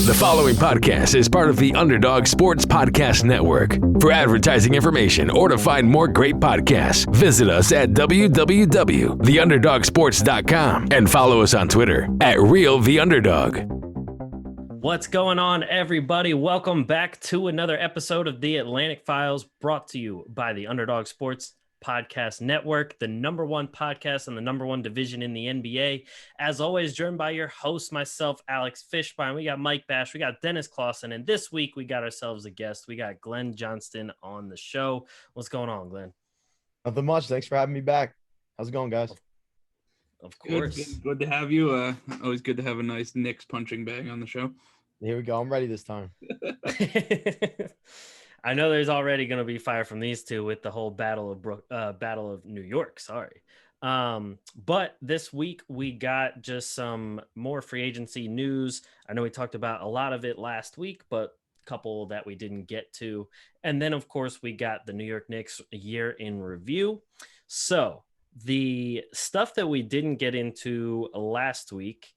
The following podcast is part of the Underdog Sports Podcast Network. For advertising information or to find more great podcasts, visit us at www.theunderdogsports.com and follow us on Twitter at RealTheUnderdog. What's going on, everybody? Welcome back to another episode of the Atlantic Files, brought to you by the Underdog Sports Podcast Network, the number one podcast and the number one division in the NBA. As always, joined by your host, myself, Alex Fishbein. We got Mike Bash, we got Dennis Clausen, and this week we got ourselves a guest. We got Glen Johnston on the show. What's going on, Glenn? Nothing much. Thanks for having me back. How's it going, guys? Of course. Good to have you. Always good to have a nice Knicks punching bag on the show. Here we go. I'm ready this time. I know there's already going to be fire from these two with the whole Battle of New York. Sorry. But this week we got just some more free agency news. I know we talked about a lot of it last week, but a couple that we didn't get to. And then, of course, we got the New York Knicks year in review. So the stuff that we didn't get into last week,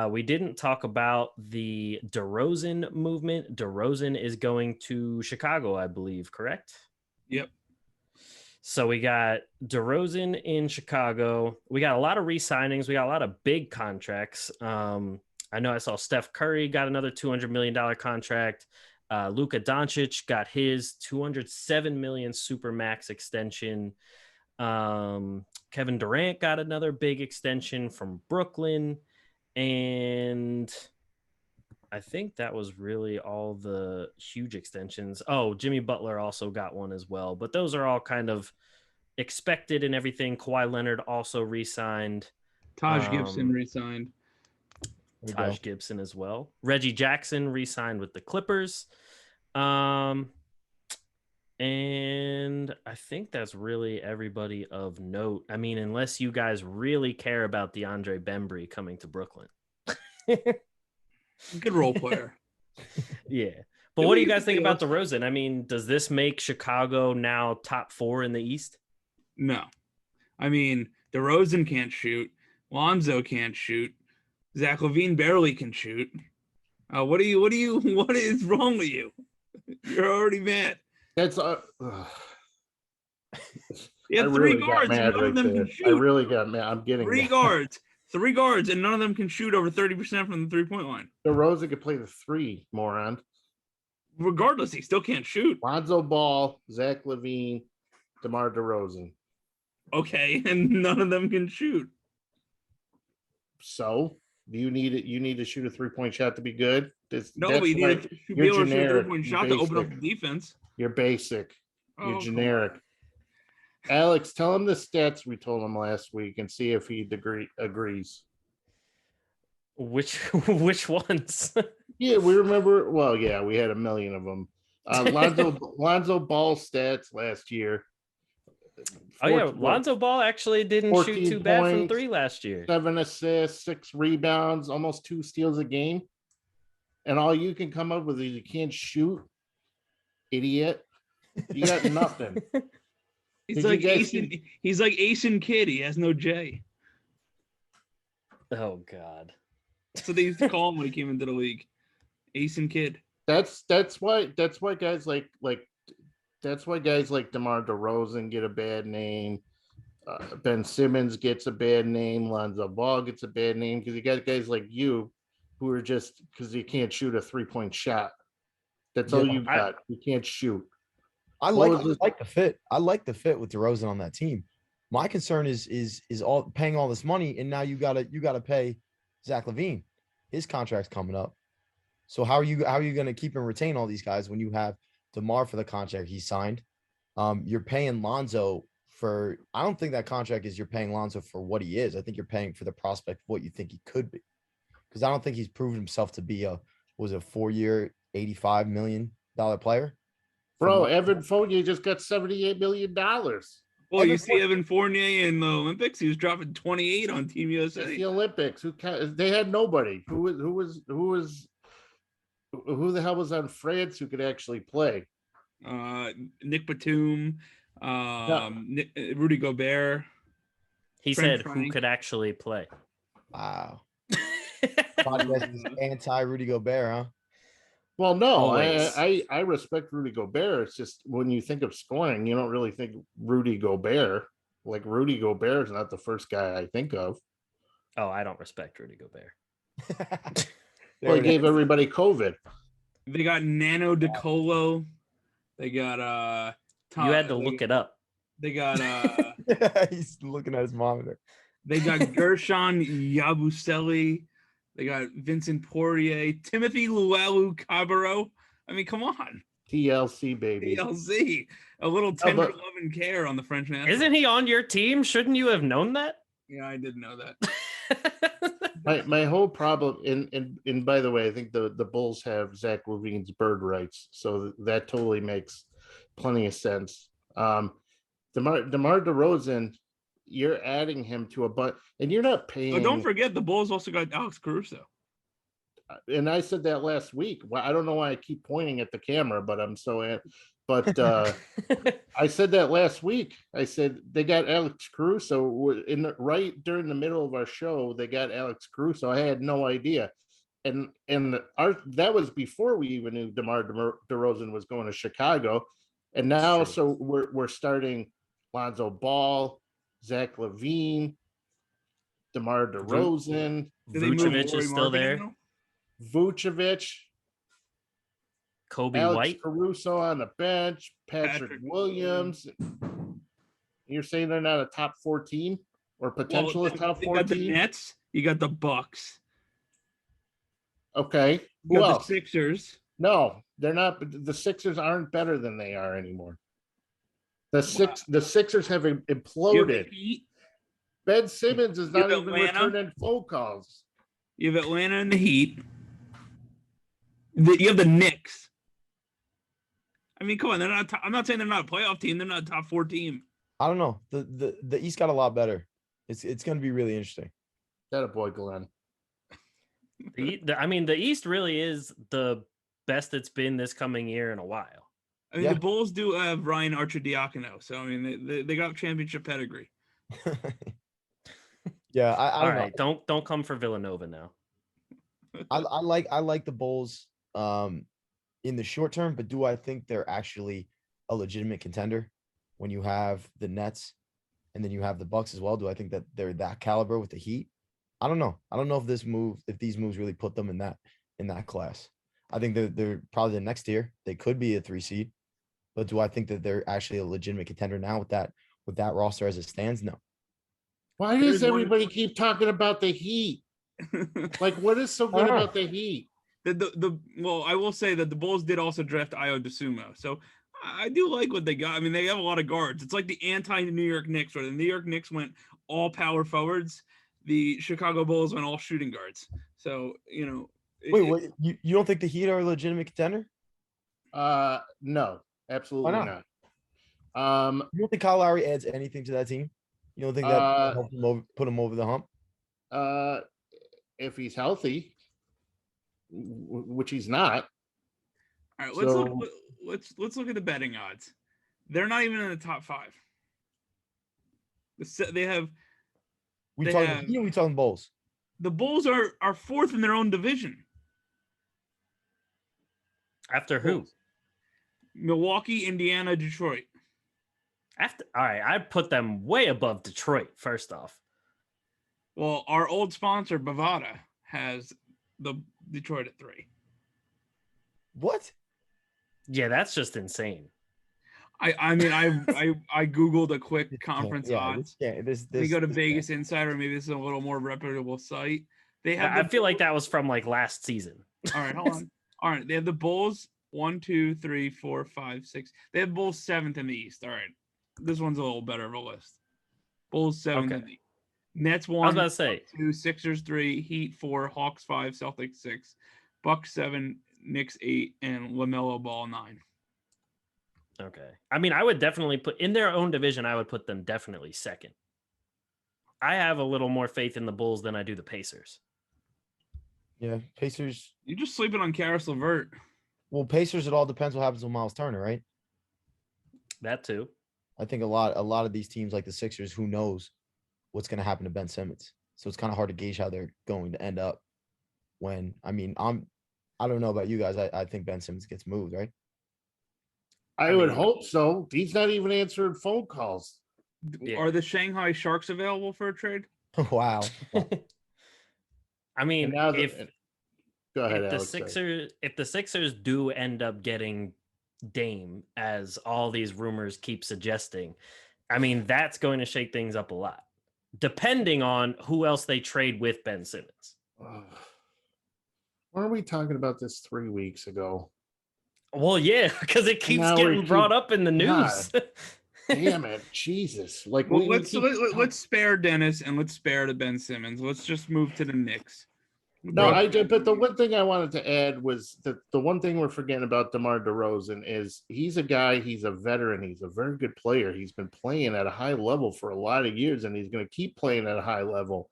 we didn't talk about the DeRozan movement. DeRozan is going to Chicago, I believe, correct? Yep. So we got DeRozan in Chicago. We got a lot of re-signings. We got a lot of big contracts. I know I saw Steph Curry got another $200 million contract. Luka Doncic got his $207 million Supermax extension. Kevin Durant got another big extension from Brooklyn. And I think that was really all the huge extensions. Oh, Jimmy Butler also got one as well. But those are all kind of expected and everything. Kawhi Leonard also re-signed. Taj Gibson re-signed. Taj Gibson as well. Reggie Jackson re-signed with the Clippers. And I think that's really everybody of note. I mean, unless you guys really care about DeAndre Bembry coming to Brooklyn. Good role player. Yeah. But what do you guys think about DeRozan? I mean, does this make Chicago now top 4 in the East? No. I mean, DeRozan can't shoot. Lonzo can't shoot. Zach LaVine barely can shoot. What is wrong with you? You're already mad. That's You have three guards, and none of them can shoot. I really got mad. I'm getting three guards, and none of them can shoot over 30% from the three-point line. DeRozan could play the three, moron. Regardless, he still can't shoot. Lonzo Ball, Zach LaVine, DeMar DeRozan. Okay, and none of them can shoot. So, do you need it? You need to shoot a three-point shot to be good. No, but you need to be able to shoot a three-point shot to open up the defense. You're basic. You're generic. Alex, tell him the stats we told him last week and see if he agrees. Which ones? Yeah, we remember. Well, yeah, we had a million of them. Lonzo Ball stats last year. 14, Lonzo Ball actually didn't shoot too bad from 3 last year. 7 assists, 6 rebounds, almost 2 steals a game. And all you can come up with is you can't shoot, idiot. You got nothing. He's like Asian Kid. He has no J. Oh God. So they used to call him when he came into the league. Asian Kid. That's why guys like DeMar DeRozan get a bad name. Ben Simmons gets a bad name. Lonzo Ball gets a bad name because you got guys like you who are just because you can't shoot a 3-point shot. That's all you got. You can't shoot. I like the fit. I like the fit with DeRozan on that team. My concern is all paying all this money, and now you gotta pay Zach LaVine. His contract's coming up. So how are you going to keep and retain all these guys when you have DeMar for the contract he signed? You're paying Lonzo for. I don't think that contract is you're paying Lonzo for what he is. I think you're paying for the prospect of what you think he could be, because I don't think he's proven himself to be a 4-year, $85 million player. Bro, Evan Fournier just got $78 million. Well, you see Evan Fournier in the Olympics, he was dropping 28 on Team USA. It's the Olympics. They had nobody. Who the hell was on France who could actually play? Nick Batum, Rudy Gobert. He said who could actually play. Wow. Podcast is anti-Rudy Gobert, huh? Well, no, Always. I respect Rudy Gobert. It's just when you think of scoring, you don't really think Rudy Gobert. Like Rudy Gobert is not the first guy I think of. Oh, I don't respect Rudy Gobert. There Well, he it gave is. everybody COVID. They got Nano DeColo. They got You had to look it up. They got He's looking at his monitor. they got Gershon Yabusele. They got Vincent Poirier, Timothy Luwawu Cabarro. I mean, come on. TLC baby. TLC. A little tender but- love and care on the French national. Isn't he on your team? Shouldn't you have known that? Yeah, I didn't know that. My whole problem, and by the way, I think the Bulls have Zach LaVine's bird rights, so that totally makes plenty of sense. DeMar DeRozan, you're adding him to a bunch, and you're not paying. Oh, don't forget the Bulls also got Alex Caruso. And I said that last week. Well, I don't know why I keep pointing at the camera, but I'm so. But I said that last week. I said they got Alex Caruso right during the middle of our show. They got Alex Caruso. I had no idea, and that was before we even knew DeMar DeRozan was going to Chicago, and now so we're starting Lonzo Ball, Zach LaVine, DeMar DeRozan, Vucevic is still there. Vucevic. Kobe Alex White. Caruso on the bench, Patrick Williams. You're saying they're not a top 14 or potential top 14? You got the Nets. You got the Bucks. Okay. You got the Sixers. No, they're not. The Sixers aren't better than they are anymore. The Sixers have imploded. Ben Simmons is not even returning phone calls. You have Atlanta and the Heat. You have the Knicks. I mean, come on, they're not. I'm not saying they're not a playoff team. They're not a top 4 team. I don't know. The East got a lot better. It's going to be really interesting. That a boy, Glenn. The East really is the best it's been this coming year in a while. I mean, the Bulls do have Ryan Arcidiacono, so I mean, they got championship pedigree. Yeah, All right, don't come for Villanova now. I like the Bulls in the short term, but do I think they're actually a legitimate contender when you have the Nets and then you have the Bucks as well? Do I think that they're that caliber with the Heat? I don't know. I don't know if these moves really put them in that class. I think they're probably the next tier. They could be a 3 seed, but do I think that they're actually a legitimate contender now with that roster as it stands? No. Why does everybody keep talking about the Heat? Like, what is so good about the Heat? Well, I will say that the Bulls did also draft Ayo DeSumo, so I do like what they got. I mean, they have a lot of guards. It's like the anti-New York Knicks, where the New York Knicks went all power forwards. The Chicago Bulls went all shooting guards. So, you know. Wait, you don't think the Heat are a legitimate contender? No, absolutely not. You don't think Kyle Lowry adds anything to that team? You don't think that helps put him over the hump? If he's healthy, which he's not. All right, let's look at the betting odds. They're not even in the top 5. They have. We talking Bulls? The Bulls are 4th in their own division. After who? Milwaukee, Indiana, Detroit. All right, I put them way above Detroit. First off, well, our old sponsor Bovada has the Detroit at 3. What? Yeah, that's just insane. I mean, I googled a quick conference odds. We go to Vegas Insider. Maybe this is a little more reputable site. They have. I feel like that was from like last season. All right, hold on. All right, they have the Bulls 1, 2, 3, 4, 5, 6. They have Bulls 7th in the East. All right, this one's a little better of a list. Bulls 7th in the East. Nets 1. I was about to say 2, Sixers 3, Heat 4, Hawks 5, Celtics 6, Bucks 7, Knicks 8, and LaMelo Ball 9. Okay. I mean, I would definitely put in their own division. I would put them definitely 2nd. I have a little more faith in the Bulls than I do the Pacers. Yeah, Pacers. You're just sleeping on Karis LeVert. Well, Pacers. It all depends what happens with Miles Turner, right? That too. I think a lot of these teams like the Sixers, who knows what's going to happen to Ben Simmons. So it's kind of hard to gauge how they're going to end up. When I mean, I don't know about you guys. I think Ben Simmons gets moved, right? I would hope so. He's not even answering phone calls. Yeah. Are the Shanghai Sharks available for a trade? Wow. I mean, And now if go ahead, if the Alex. Sixers do end up getting Dame, as all these rumors keep suggesting, I mean, that's going to shake things up a lot, depending on who else they trade with Ben Simmons. Weren't we talking about this 3 weeks ago? Well, yeah, because it keeps getting brought up in the news. Damn it, Jesus! Like, well, let's spare Dennis and let's spare the Ben Simmons. Let's just move to the Knicks. No, I did. But the one thing I wanted to add was that the one thing we're forgetting about DeMar DeRozan is he's a guy. He's a veteran. He's a very good player. He's been playing at a high level for a lot of years, and he's going to keep playing at a high level.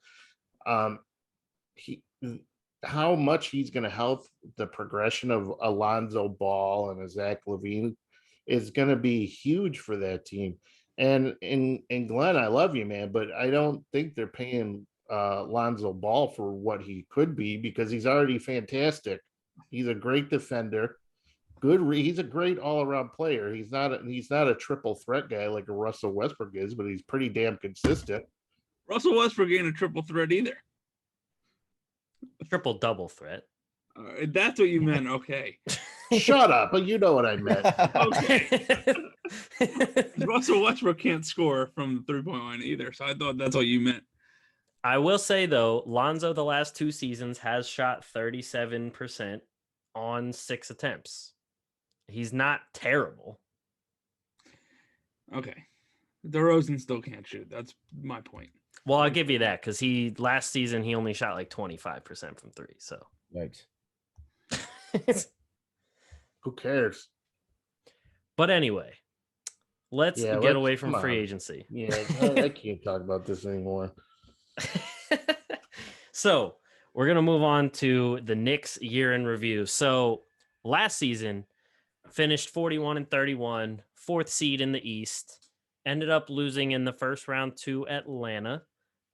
How much he's going to help the progression of Alonzo Ball and Zach LaVine is going to be huge for that team. And Glenn, I love you, man, but I don't think they're paying Lonzo Ball for what he could be, because he's already fantastic. He's a great defender. He's a great all-around player. He's not a triple threat guy like a Russell Westbrook is, but he's pretty damn consistent. Russell Westbrook ain't a triple threat either. Triple double threat. That's what you meant. Okay. Shut up, but you know what I meant. Okay. Russell Westbrook can't score from the 3-point line either, so I thought that's what you meant. I will say, though, Lonzo the last 2 seasons has shot 37% on 6 attempts. He's not terrible. Okay. DeRozan still can't shoot. That's my point. Well, I'll give you that, because last season he only shot like 25% from 3. So, Right. Who cares? But anyway, let's get away from free agency. Yeah, I can't talk about this anymore. So we're going to move on to the Knicks year in review. So last season finished 41-31, 4th seed in the East, ended up losing in the first round to Atlanta.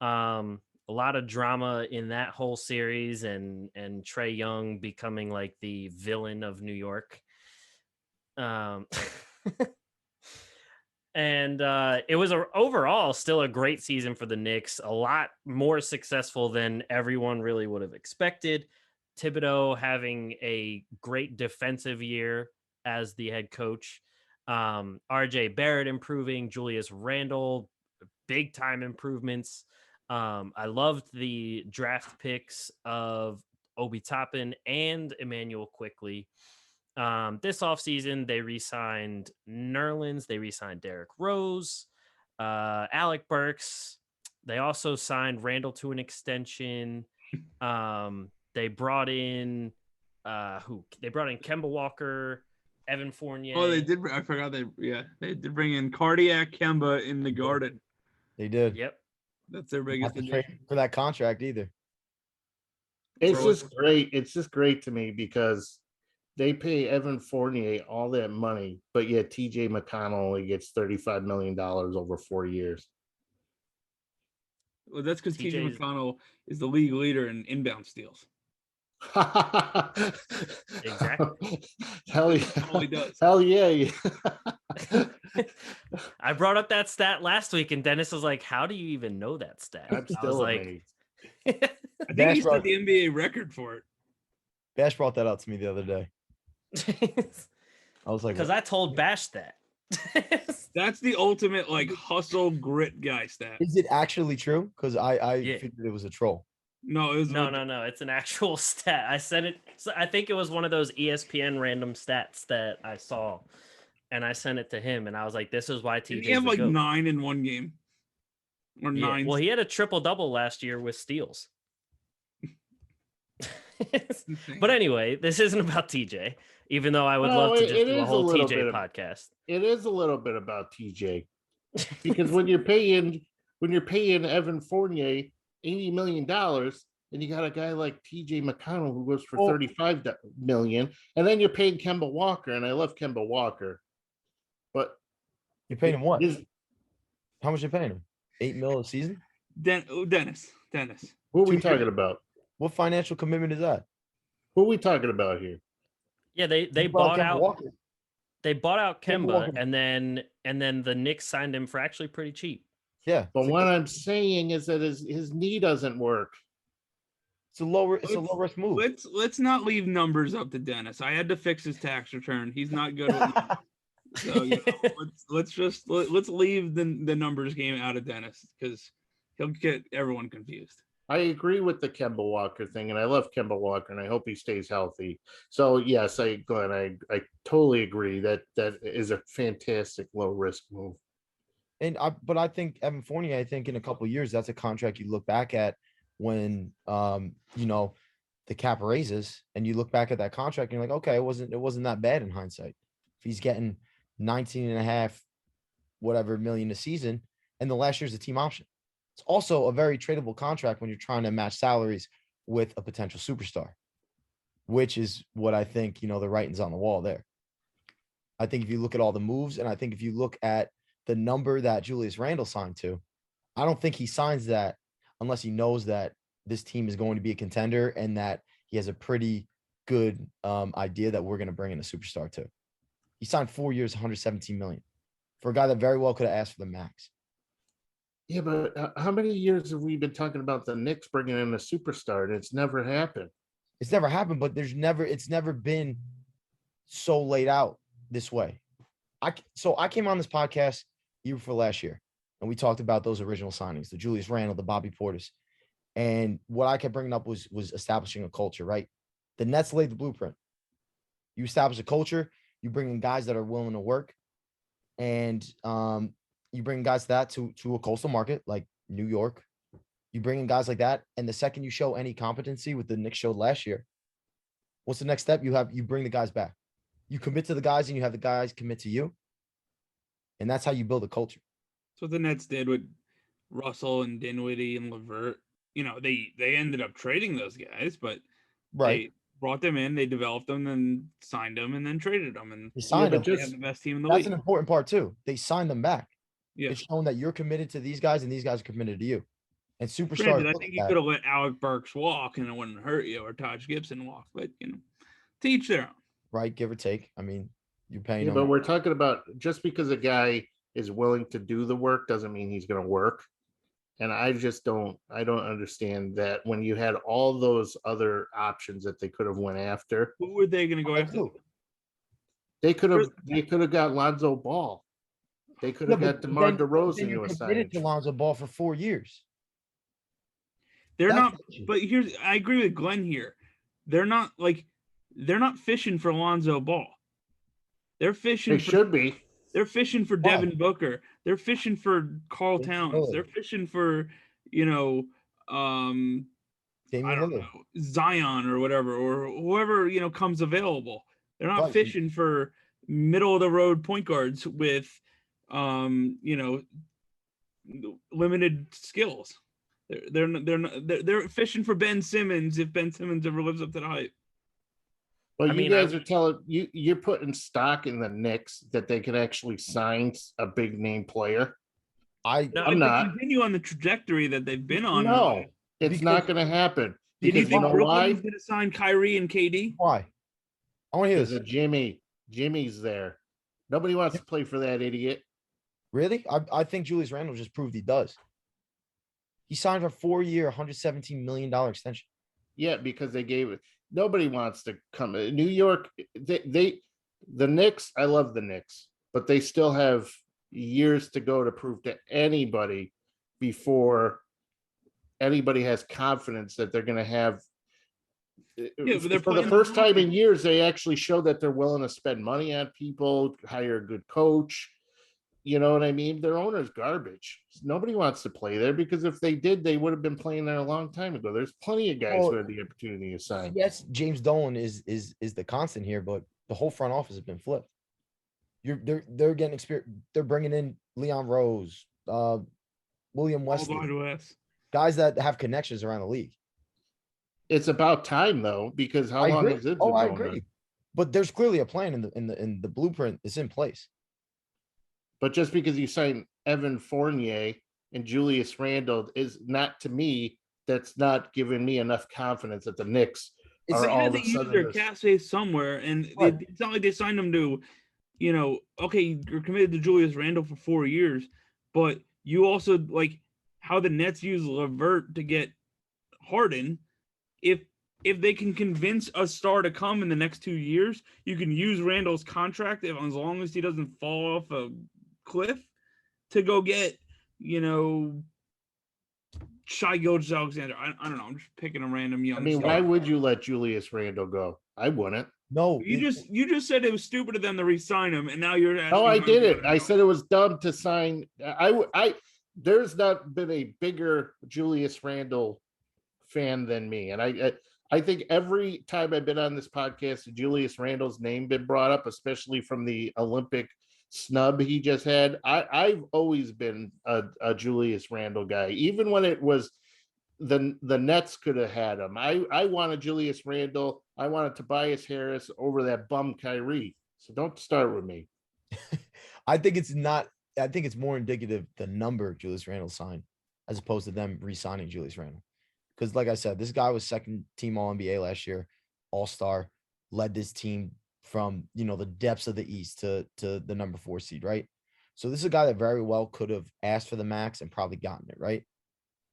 A lot of drama in that whole series, and Trae Young becoming like the villain of New York. And it was overall still a great season for the Knicks, a lot more successful than everyone really would have expected. Thibodeau having a great defensive year as the head coach. RJ Barrett improving, Julius Randle, big time improvements. I loved the draft picks of Obi Toppin and Emmanuel Quickley. This offseason, they re-signed Nerlens. They re-signed Derrick Rose, Alec Burks. They also signed Randall to an extension. They brought in They brought in Kemba Walker, Evan Fournier. Oh, they did. I forgot they did bring in Cardiac Kemba in the Garden. They did. Yep. That's their biggest addition. For that contract either. It's just great. It's just great to me because they pay Evan Fournier all that money, but yet TJ McConnell only gets $35 million over 4 years. Well, that's because TJ McConnell is the league leader in inbound steals. Exactly. Hell yeah. He does. Hell yeah. I brought up that stat last week, and Dennis was like, "How do you even know that stat?" I'm still amazed. I think he set the NBA record for it. Bash brought that out to me the other day. I was like, because I told Bash that. That's the ultimate hustle grit guy stat. Is it actually true? Because I figured it was a troll. No, it was no. It's an actual stat. I sent it. I think it was one of those ESPN random stats that I saw, and I sent it to him, and I was like, "This is why TJ." He had 9 in one game, or 9. Well, he had a triple double last year with steals. But anyway, this isn't about TJ, even though I would love to just do a whole TJ podcast. It is a little bit about TJ because when you're paying Evan Fournier $80 million, and you got a guy like TJ McConnell who goes for $35 million, and then you're paying Kemba Walker, and I love Kemba Walker, but you're paying him what? How much are you paying him? $8 million a season? Dennis. Who are we talking about? What financial commitment is that? Who are we talking about here? Yeah, they Well, bought Kemba out Walker. they bought out Kemba Kemba, Walker. and then the Knicks signed him for actually pretty cheap. Yeah, But what I'm saying is that his knee doesn't work. it's a low risk move. Let's not leave numbers up to Dennis. I had to fix his tax return. He's not good with numbers. So let's leave the numbers game out of Dennis because he'll get everyone confused. I agree with the Kemba Walker thing, and I love Kemba Walker, and I hope he stays healthy. So yes, Glenn, I totally agree that is a fantastic low risk move. But I think Evan Fournier, I think in a couple of years, that's a contract you look back at when the cap raises, and you look back at that contract and you're like, okay, it wasn't that bad in hindsight. If he's getting 19.5 whatever million a season, and the last year's a team option. It's also a very tradable contract when you're trying to match salaries with a potential superstar, which is what I think, the writing's on the wall there. I think if you look at all the moves, and I think if you look at the number that Julius Randle signed to, I don't think he signs that unless he knows that this team is going to be a contender and that he has a pretty good idea that we're going to bring in a superstar too. He signed 4 years, 117 million for a guy that very well could have asked for the max. Yeah, but how many years have we been talking about the Knicks bringing in a superstar, and it's never happened? It's never happened, but it's never been so laid out this way. So I came on this podcast year before last year, and we talked about those original signings, the Julius Randle, the Bobby Portis. And what I kept bringing up was establishing a culture, right? The Nets laid the blueprint. You establish a culture, you bring in guys that are willing to work, and you bring guys to a coastal market like New York. You bring in guys like that, and the second you show any competency, with the Knicks showed last year, what's the next step? You bring the guys back. You commit to the guys, and you have the guys commit to you. And that's how you build a culture. That's what the Nets did with Russell and Dinwiddie and LeVert. They ended up trading those guys, but they brought them in, they developed them, and signed them, and then traded them. And they signed them. They have the best team in the league. league. That's an important part too. They signed them back. Yeah. It's shown that you're committed to these guys, and these guys are committed to you. And superstars. Granted, I think you could have let Alec Burks walk, and it wouldn't hurt you, or Taj Gibson walk. But to each their own. Right, give or take. I mean, you're paying. Yeah, but we're talking about just because a guy is willing to do the work doesn't mean he's going to work. And I don't understand that when you had all those other options that they could have went after. Who were they going to go after? They could have got Lonzo Ball. They could have got DeMar DeRozan to assign. Committed to Lonzo Ball for 4 years. But I agree with Glenn here. They're not fishing for Lonzo Ball. They're fishing. Should be. They're fishing for Devin Booker. They're fishing for Carl Towns. They're fishing for, I don't know, Zion or whatever, or whoever, comes available. They're not fishing for middle of the road point guards with, limited skills. They're fishing for Ben Simmons if Ben Simmons ever lives up to the hype. Well, you guys are telling you're putting stock in the Knicks that they could actually sign a big name player. I'm not. Continue on the trajectory that they've been on. No, it's not going to happen. Because you know why? Going to sign Kyrie and KD? Why? I want to hear this. Jimmy's there. Nobody wants to play for that idiot. Really? I think Julius Randle just proved he does. He signed for a 4-year, $117 million extension. Yeah, because they gave it. Nobody wants to come. New York, the Knicks, I love the Knicks, but they still have years to go to prove to anybody before anybody has confidence that they're going to have. Yeah, for the first time in years, they actually show that they're willing to spend money on people, hire a good coach. You know what I mean? Their owner's garbage. Nobody wants to play there because if they did, they would have been playing there a long time ago. There's plenty of guys who had the opportunity to sign. Yes, James Dolan is the constant here, but the whole front office has been flipped. They're getting experience. They're bringing in Leon Rose, William Wesley, guys that have connections around the league. It's about time though, because how long has it been? Oh, I agree. But there's clearly a plan in the blueprint is in place. But just because you sign Evan Fournier and Julius Randle is not, to me, that's not giving me enough confidence that the Knicks are they all had of a to use sudden their this. cap space somewhere, and Right. it's not like they signed him to, okay, you're committed to Julius Randle for 4 years, but you also like how the Nets use LeVert to get Harden. If they can convince a star to come in the next 2 years, you can use Randall's contract as long as he doesn't fall off a cliff to go get, Shai Gilgeous-Alexander. I don't know. I'm just picking a random young I mean, star. why would you let Julius Randle go? I wouldn't. No, You just said it was stupid of them to re-sign him, and now you're asking. No, I why did we it. gotta I go. said it was dumb to sign. There's not been a bigger Julius Randle fan than me, and I think every time I've been on this podcast, Julius Randle's name been brought up, especially from the Olympic snub he just had. I've always been a Julius Randle guy, even when it was the Nets could have had him. I wanted Julius Randle. I wanted Tobias Harris over that bum Kyrie. So don't start with me. I think it's not. I think it's more indicative the number Julius Randle signed as opposed to them re-signing Julius Randle. Because, like I said, this guy was second team All NBA last year, All Star, led this team from the depths of the East to the number 4 seed, right? So this is a guy that very well could have asked for the max and probably gotten it, right?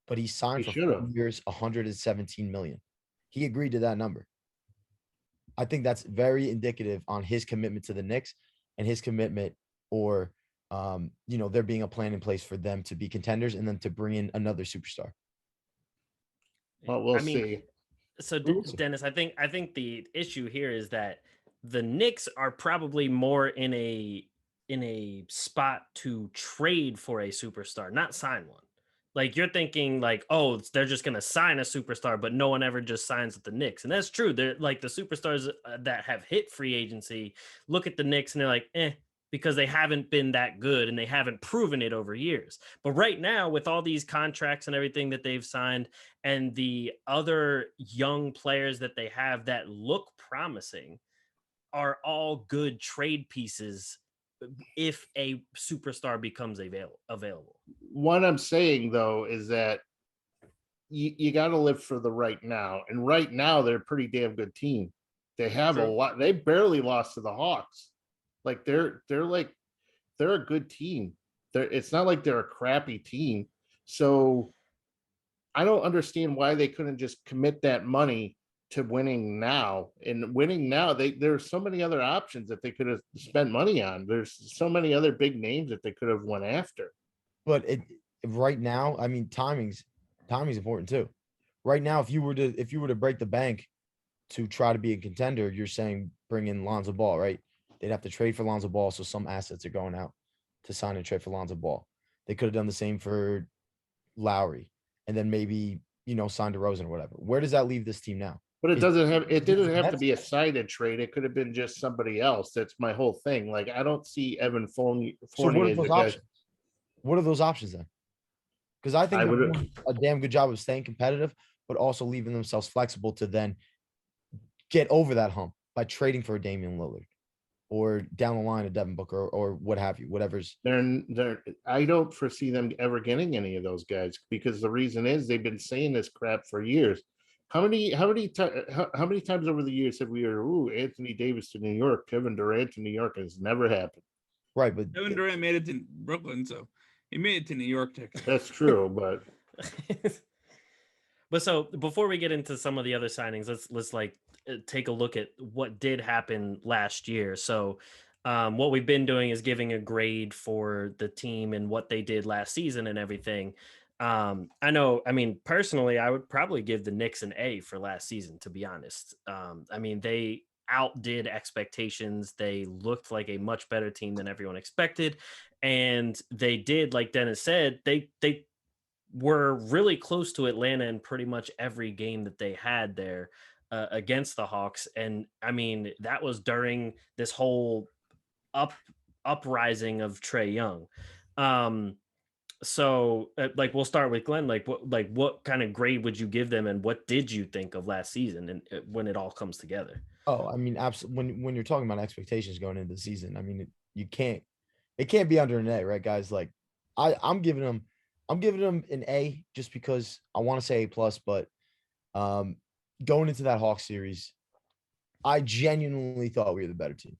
But he signed He for should 4 have. years, 117 million. He agreed to that number. I think that's very indicative on his commitment to the Knicks and his commitment, or there being a plan in place for them to be contenders and then to bring in another superstar. Well, we'll I mean, see. So We'll see. Dennis, I think the issue here is that the Knicks are probably more in a spot to trade for a superstar, not sign one. Like you're thinking like, oh, they're just going to sign a superstar, but no one ever just signs with the Knicks. And that's true. They're like the superstars that have hit free agency look at the Knicks and they're like, because they haven't been that good and they haven't proven it over years. But right now, with all these contracts and everything that they've signed and the other young players that they have that look promising are all good trade pieces if a superstar becomes available. What I'm saying though is that you got to live for the right now, and right now they're a pretty damn good team. They have a lot. They barely lost to the Hawks. Like they're a good team. It's not like they're a crappy team. So I don't understand why they couldn't just commit that money to winning now. And winning now, there's so many other options that they could have spent money on. There's so many other big names that they could have went after. But right now, I mean, timing's important too. Right now, if you were to break the bank to try to be a contender, you're saying bring in Lonzo Ball, right? They'd have to trade for Lonzo Ball, so some assets are going out to sign and trade for Lonzo Ball. They could have done the same for Lowry, and then maybe sign DeRozan or whatever. Where does that leave this team now? But it didn't have to Nets? be a sided trade. It could have been just somebody else. That's my whole thing. Like I don't see Evan Fournier. So what are as those the guy. options? What are those options then? Because I think I they're would- doing a damn good job of staying competitive, but also leaving themselves flexible to then get over that hump by trading for a Damian Lillard or down the line a Devin Booker or what have you, whatever's. I don't foresee them ever getting any of those guys because the reason is they've been saying this crap for years. How many times over the years have we heard, Anthony Davis to New York, Kevin Durant to New York? Has never happened. Right, but Kevin Durant made it to Brooklyn, so he made it to New York. That's true, but But so before we get into some of the other signings, let's take a look at what did happen last year. So what we've been doing is giving a grade for the team and what they did last season and everything. I know, I mean, personally, I would probably give the Knicks an A for last season, to be honest. I mean, they outdid expectations. They looked like a much better team than everyone expected. And they did, like Dennis said, they were really close to Atlanta in pretty much every game that they had there against the Hawks. And I mean, that was during this whole uprising of Trae Young. So we'll start with Glenn. What kind of grade would you give them, and what did you think of last season and when it all comes together? Oh, I mean, absolutely. When you're talking about expectations going into the season, I mean, it can't be under an A, right, guys? Like, I'm giving them an A just because I want to say A plus, but going into that Hawks series, I genuinely thought we were the better team.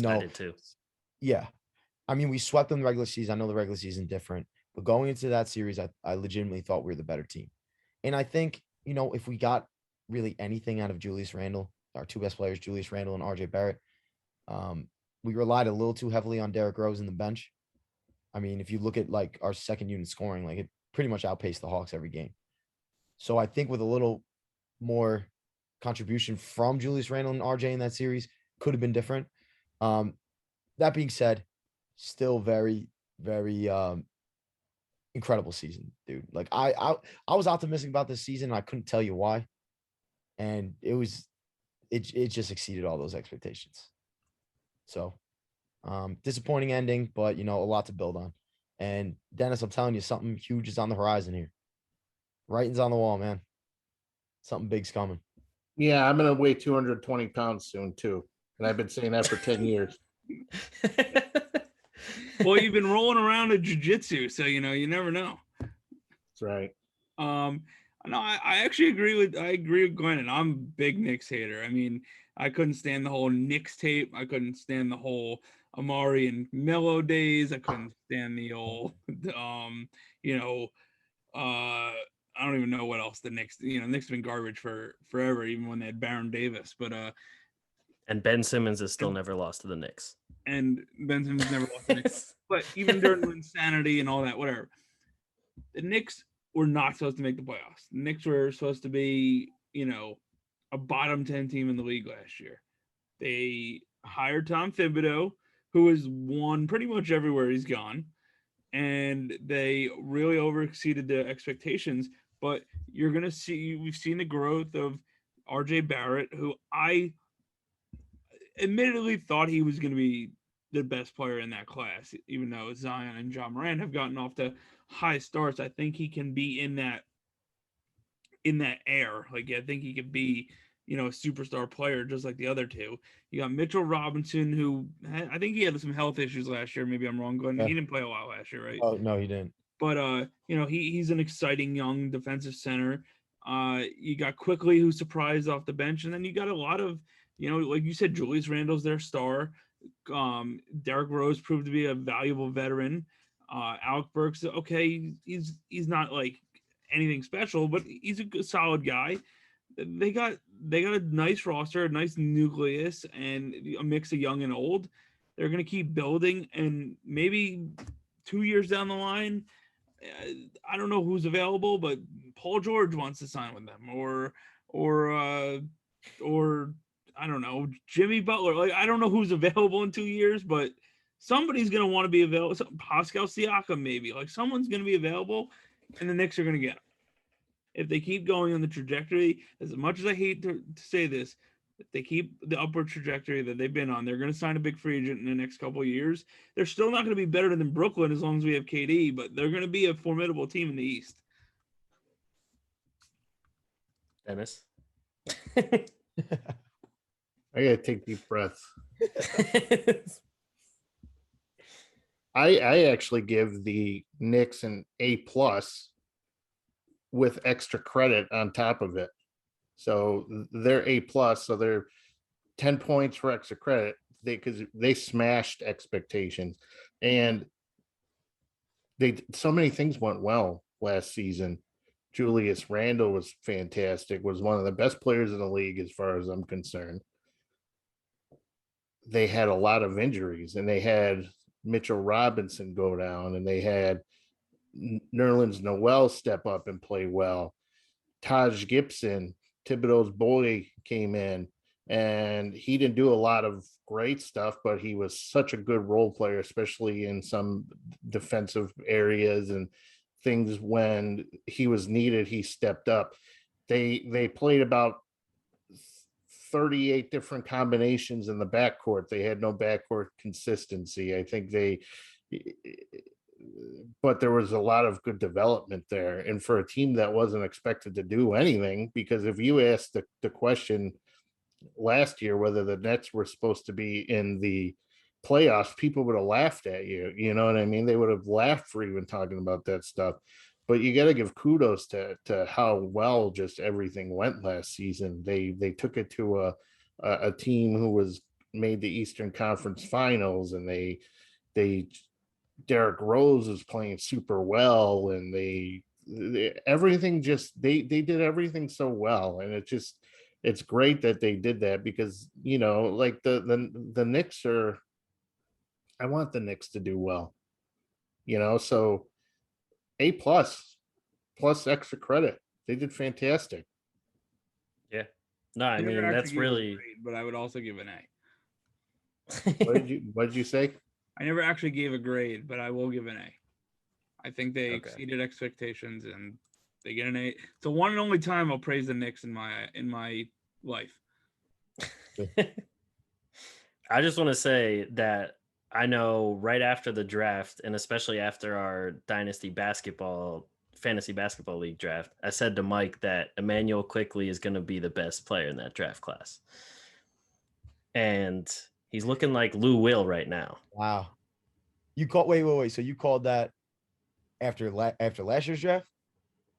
I did too. Yeah. I mean, we swept them the regular season. I know the regular season different, but going into that series, I legitimately thought we were the better team. And I think, if we got really anything out of Julius Randle, our two best players, Julius Randle and RJ Barrett, we relied a little too heavily on Derrick Rose in the bench. I mean, if you look at like our second unit scoring, like it pretty much outpaced the Hawks every game. So I think with a little more contribution from Julius Randle and RJ in that series could have been different. That being said, still very, very incredible season, dude. Like I was optimistic about this season. And I couldn't tell you why, and it just exceeded all those expectations. So disappointing ending, but a lot to build on. And Dennis, I'm telling you, something huge is on the horizon here. Writing's on the wall, man. Something big's coming. Yeah, I'm gonna weigh 220 pounds soon too, and I've been saying that for 10 years. Well, you've been rolling around in jiu-jitsu, so you never know. That's right. No, I actually agree with Glenn, and I'm a big Knicks hater. I mean, I couldn't stand the whole Knicks tape. I couldn't stand the whole Amari and Melo days. I couldn't stand the old I don't even know what else the Knicks, Knicks have been garbage for forever, even when they had Baron Davis. But and Ben Simmons has still never lost to the Knicks. And Ben Simmons never lost to the Knicks. But even during the insanity and all that, whatever, the Knicks were not supposed to make the playoffs. The Knicks were supposed to be, a bottom 10 team in the league last year. They hired Tom Thibodeau, who has won pretty much everywhere he's gone. And they really overexceeded the expectations. But you're going to see, we've seen the growth of RJ Barrett, who I admittedly thought he was going to be the best player in that class, even though Zion and John Morant have gotten off to high starts. I think he can be in that air. Like, I think he could be, a superstar player just like the other two. You got Mitchell Robinson, who I think he had some health issues last year. Maybe I'm wrong, Glenn. Yeah. He didn't play a lot last year, right? Oh, no, he didn't. But he's an exciting young defensive center. You got Quickly, who surprised off the bench, and then you got a lot of, like you said, Julius Randle's their star. Derrick Rose proved to be a valuable veteran. Alec Burks, okay, he's not like anything special, but he's a good, solid guy. They got a nice roster, a nice nucleus, and a mix of young and old. They're going to keep building, and maybe 2 years down the line, I don't know who's available, but Paul George wants to sign with them, or I don't know, Jimmy Butler. Like, I don't know who's available in 2 years, but somebody's going to want to be available. Pascal Siakam, maybe. Like, someone's going to be available, and the Knicks are going to get him. If they keep going on the trajectory, as much as I hate to say this, if they keep the upward trajectory that they've been on, they're going to sign a big free agent in the next couple of years. They're still not going to be better than Brooklyn as long as we have KD, but they're going to be a formidable team in the East. Dennis? I gotta take deep breaths. I actually give the Knicks an A+ with extra credit on top of it. So they're A+, so they're 10 points for extra credit because they smashed expectations. And so many things went well last season. Julius Randle was fantastic, was one of the best players in the league as far as I'm concerned. They had a lot of injuries, and they had Mitchell Robinson go down, and they had Nerlens Noel step up and play well. Taj Gibson, Thibodeau's boy, came in, and he didn't do a lot of great stuff, but he was such a good role player, especially in some defensive areas and things when he was needed. He stepped up. They played about 38 different combinations in the backcourt. They had no backcourt consistency. I think but there was a lot of good development there. And for a team that wasn't expected to do anything, because if you asked the question last year whether the Nets were supposed to be in the playoffs, people would have laughed at you. You know what I mean? They would have laughed for even talking about that stuff. but you got to give kudos to how well just everything went last season. They took it to a team who was made the Eastern Conference Finals, and they Derrick Rose was playing super well, and everything just they did everything so well, and it's great that they did that, because like the Knicks are, I want the Knicks to do well, so A+ extra credit. They did fantastic. Yeah. No, I mean that's really. Grade, but I would also give an A. What did you say? I never actually gave a grade, but I will give an A. I think they exceeded expectations, and they get an A. It's the one and only time I'll praise the Knicks in my life. I just want to say that I know right after the draft, and especially after our fantasy basketball league draft, I said to Mike that Emmanuel Quickley is going to be the best player in that draft class. And he's looking like Lou Will right now. Wow. You called wait. So you called that after last year's draft?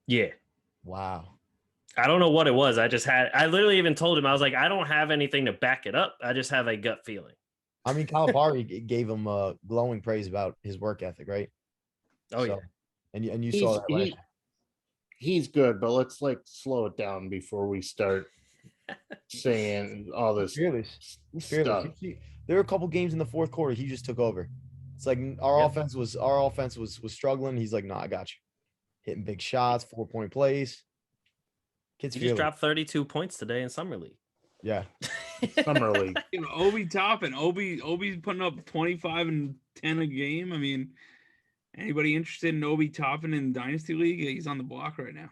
Yeah. Wow. I don't know what it was. I literally even told him, I was like, I don't have anything to back it up. I just have a gut feeling. I mean, Calipari gave him glowing praise about his work ethic, right? Oh, yeah. And you saw that last year. He's good, but let's slow it down before we start saying all this stuff. There were a couple games in the fourth quarter he just took over. It's like our offense was struggling. He's like, "No, I got you." Hitting big shots, 4-point plays. He just dropped 32 points today in Summer League. Yeah. Summer League. Obi topping. Obi's putting up 25 and 10 a game. I mean, anybody interested in Obi topping in Dynasty League? He's on the block right now.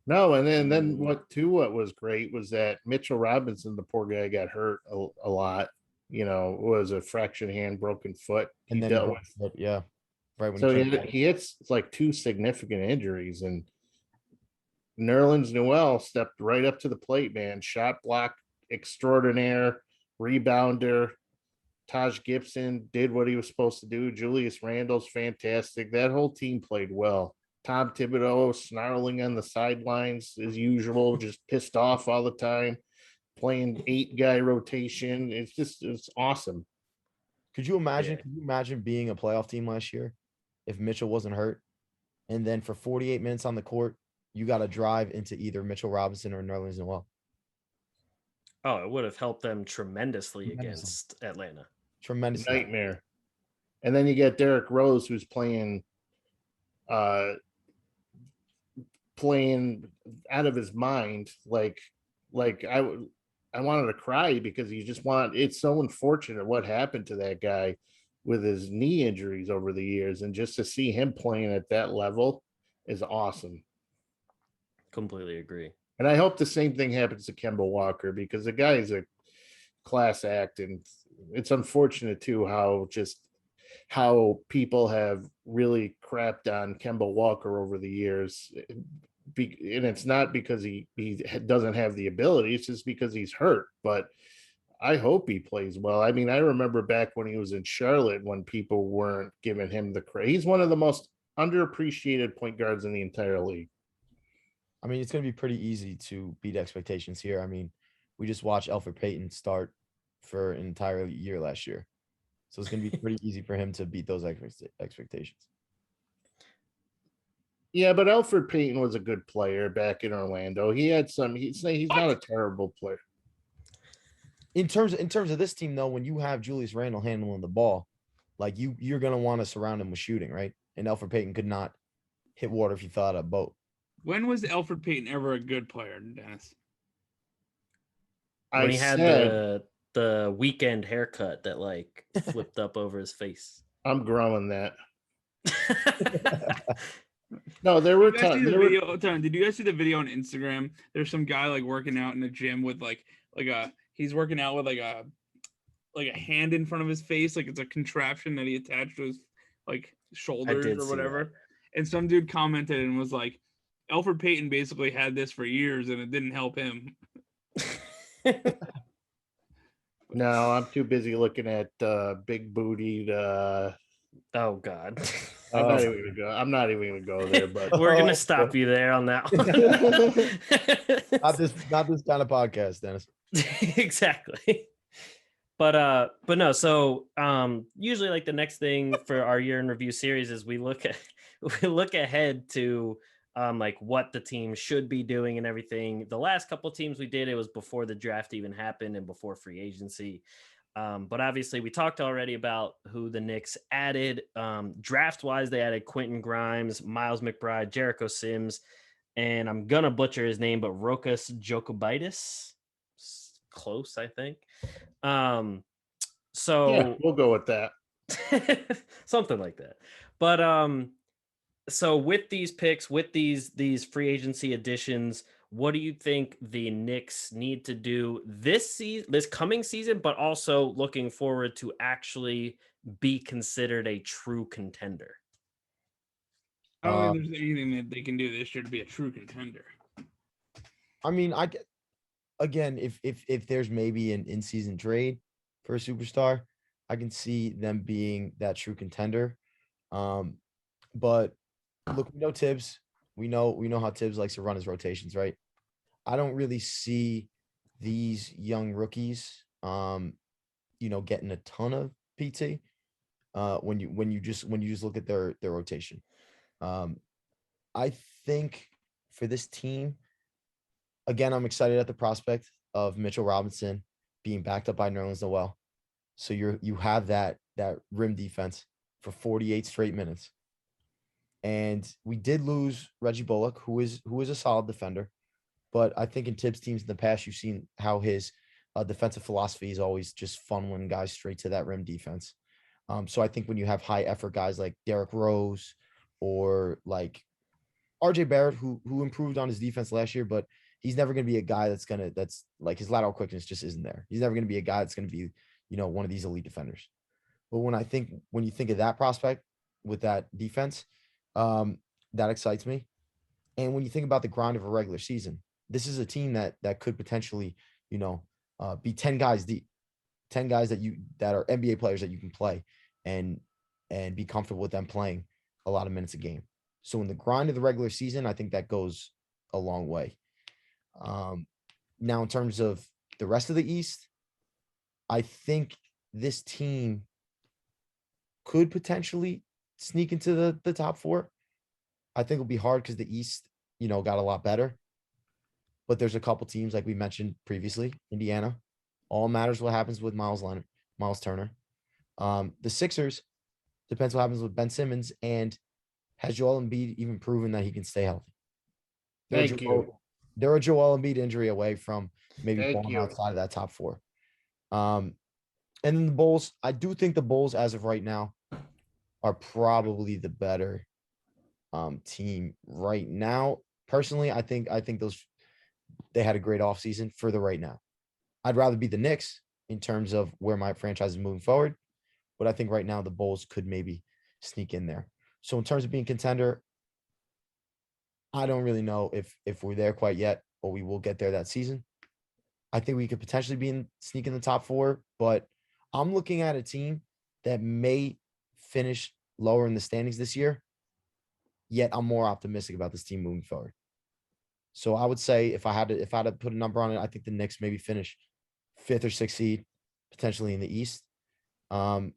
No, and then what was great was that Mitchell Robinson, the poor guy, got hurt a lot. Was a fractured hand, broken foot. And then dealt with it, yeah. Right when so he hits like 2 significant injuries, and Nerlens Noel stepped right up to the plate, man. Shot block extraordinaire, rebounder. Taj Gibson did what he was supposed to do. Julius Randle's fantastic. That whole team played well. Tom Thibodeau snarling on the sidelines as usual, just pissed off all the time, playing 8-guy rotation. It's awesome. Could you imagine being a playoff team last year if Mitchell wasn't hurt? And then for 48 minutes on the court, you got to drive into either Mitchell Robinson or Nerlens Noel. Oh, it would have helped them tremendously against Atlanta. Tremendous nightmare. And then you get Derrick Rose, who's playing out of his mind. Like I wanted to cry, because it's so unfortunate what happened to that guy with his knee injuries over the years, and just to see him playing at that level is awesome. Completely agree. And I hope the same thing happens to Kemba Walker, because the guy is a class act, and it's unfortunate too how people have really crapped on Kemba Walker over the years. And it's not because he doesn't have the ability, it's just because he's hurt. But I hope he plays well. I mean, I remember back when he was in Charlotte, when people weren't giving him the credit. He's one of the most underappreciated point guards in the entire league. I mean, it's going to be pretty easy to beat expectations here. I mean, we just watched Elfrid Payton start for an entire year last year. So it's going to be pretty easy for him to beat those expectations. Yeah, but Elfrid Payton was a good player back in Orlando. He had he's not a terrible player. In terms of this team, though, when you have Julius Randle handling the ball, like you're going to want to surround him with shooting, right? And Elfrid Payton could not hit water if he fell out of a boat. When was Elfrid Payton ever a good player, Dennis? When he had the weekend haircut that like flipped up over his face. I'm growing that. No, there were times. Did you guys see the video on Instagram? There's some guy like working out in the gym with he's working out with like a hand in front of his face, like it's a contraption that he attached to his like shoulders or whatever. And some dude commented and was like, Elfrid Payton basically had this for years and it didn't help him. No, I'm too busy looking at big bootied oh God. I'm not even gonna go there, but We're gonna stop you there on that one. not this kind of podcast, Dennis. Exactly. But no, so usually like the next thing for our year in review series is we look ahead to like what the team should be doing and everything. The last couple of teams we did, it was before the draft even happened and before free agency. But obviously we talked already about who the Knicks added. Draft wise, they added Quentin Grimes, Miles McBride, Jericho Sims, and I'm gonna butcher his name, but Rokas Jokobitis. Close, I think. So yeah, we'll go with that. Something like that. But so with these picks, with these free agency additions, what do you think the Knicks need to do this coming season, but also looking forward to actually be considered a true contender? I don't think there's anything that they can do this year to be a true contender. I mean, again, if there's maybe an in-season trade for a superstar, I can see them being that true contender. But look, we know Tibbs. We know how Tibbs likes to run his rotations, right? I don't really see these young rookies, getting a ton of PT. When you just look at their rotation. I think for this team, again, I'm excited at the prospect of Mitchell Robinson being backed up by Nerlens Noel. So you have that rim defense for 48 straight minutes. And we did lose Reggie Bullock, who is a solid defender. But I think in Tibbs teams in the past, you've seen how his defensive philosophy is always just funneling guys straight to that rim defense. So I think when you have high effort guys like Derrick Rose or like RJ Barrett, who improved on his defense last year, but he's never going to be a guy that's like his lateral quickness just isn't there. He's never going to be a guy that's going to be, one of these elite defenders. But when you think of that prospect with that defense, that excites me. And when you think about the grind of a regular season, this is a team that could potentially, be 10 guys deep, 10 guys that are NBA players that you can play and be comfortable with them playing a lot of minutes a game. So in the grind of the regular season, I think that goes a long way. Now, in terms of the rest of the East, I think this team could potentially sneak into the top four. I think it'll be hard because the East, got a lot better. But there's a couple teams, like we mentioned previously, Indiana. All matters what happens with Miles Turner. The Sixers, depends what happens with Ben Simmons. And has Joel Embiid even proven that he can stay healthy? They're a Joel Embiid injury away from maybe falling outside of that top four. And then the Bulls, I do think the Bulls, as of right now, are probably the better team right now. Personally, I think they had a great offseason for the right now. I'd rather be the Knicks in terms of where my franchise is moving forward, but I think right now the Bulls could maybe sneak in there. So in terms of being contender, I don't really know if we're there quite yet, but we will get there that season. I think we could potentially sneak in the top four, but I'm looking at a team that may finish lower in the standings this year, yet I'm more optimistic about this team moving forward. So I would say if I had to put a number on it, I think the Knicks maybe finish 5th or 6th seed, potentially in the East. And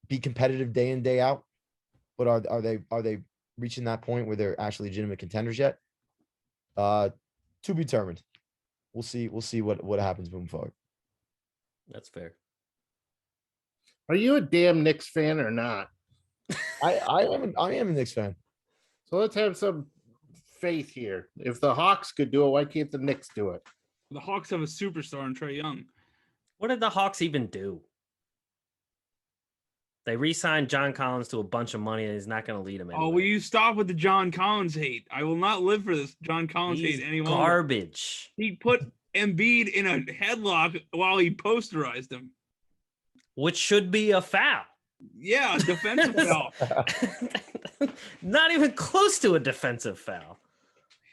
be competitive day in, day out. But are they reaching that point where they're actually legitimate contenders yet? To be determined. We'll see what happens moving forward. That's fair. Are you a damn Knicks fan or not? I am a Knicks fan. So let's have some faith here. If the Hawks could do it, why can't the Knicks do it? The Hawks have a superstar in Trae Young. What did the Hawks even do? They re-signed John Collins to a bunch of money and he's not going to lead them anywhere. Oh, will you stop with the John Collins hate? I will not live for this John Collins hate any longer. Garbage. He put Embiid in a headlock while he posterized him. Which should be a foul. Yeah, defensive foul. Not even close to a defensive foul.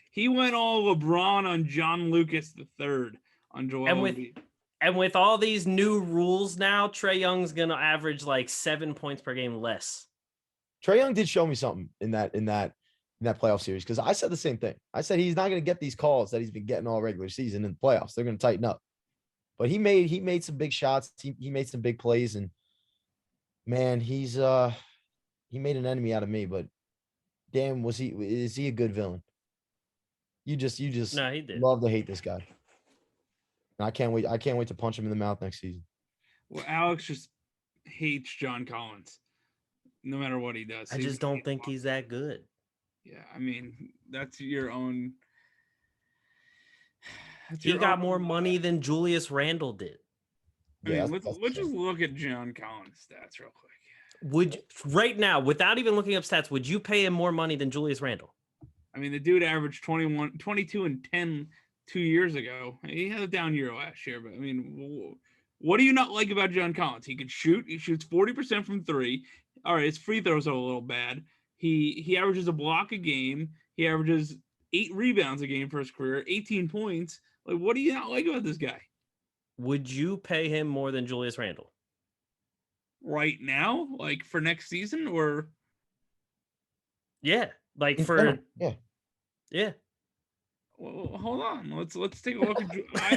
He went all LeBron on John Lucas III on Joel Embiid. And with all these new rules now, Trae Young's gonna average like 7 points per game less. Trae Young did show me something in that playoff series because I said the same thing. I said he's not going to get these calls that he's been getting all regular season in the playoffs. They're going to tighten up. But he made some big shots. He made some big plays, and man, he made an enemy out of me. But damn, is he a good villain? You just No, he did. love to hate this guy. And I can't wait to punch him in the mouth next season. Well, Alex just hates John Collins, no matter what he does. I just don't think he's that good. Yeah, I mean, that's your own. He got more money than Julius Randle did. I mean, let's just look at John Collins' stats real quick. Would right now, without even looking up stats, would you pay him more money than Julius Randle? I mean, the dude averaged 22 and 10 2 years ago. He had a down year last year, but I mean, what do you not like about John Collins? He can shoot. He shoots 40% from three. All right, his free throws are a little bad. He averages a block a game. He averages 8 rebounds a game for his career, 18 points. Like, what do you not like about this guy? Would you pay him more than Julius Randle? Right now? Like, for next season? Or yeah. Like for yeah. Well, hold on. Let's take a look at I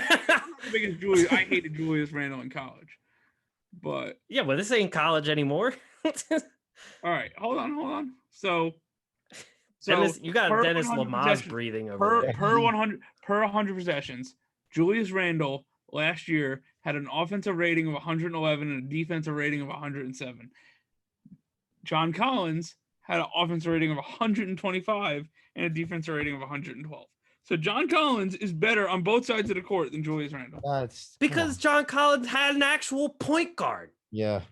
hated Julius Randle in college. But yeah, but this ain't college anymore. All right, hold on. So Dennis, you got Dennis Lamar's breathing over there. Per 100 possessions, Julius Randle last year had an offensive rating of 111 and a defensive rating of 107. John Collins had an offensive rating of 125 and a defensive rating of 112. So John Collins is better on both sides of the court than Julius Randle. That's because John Collins had an actual point guard. Yeah.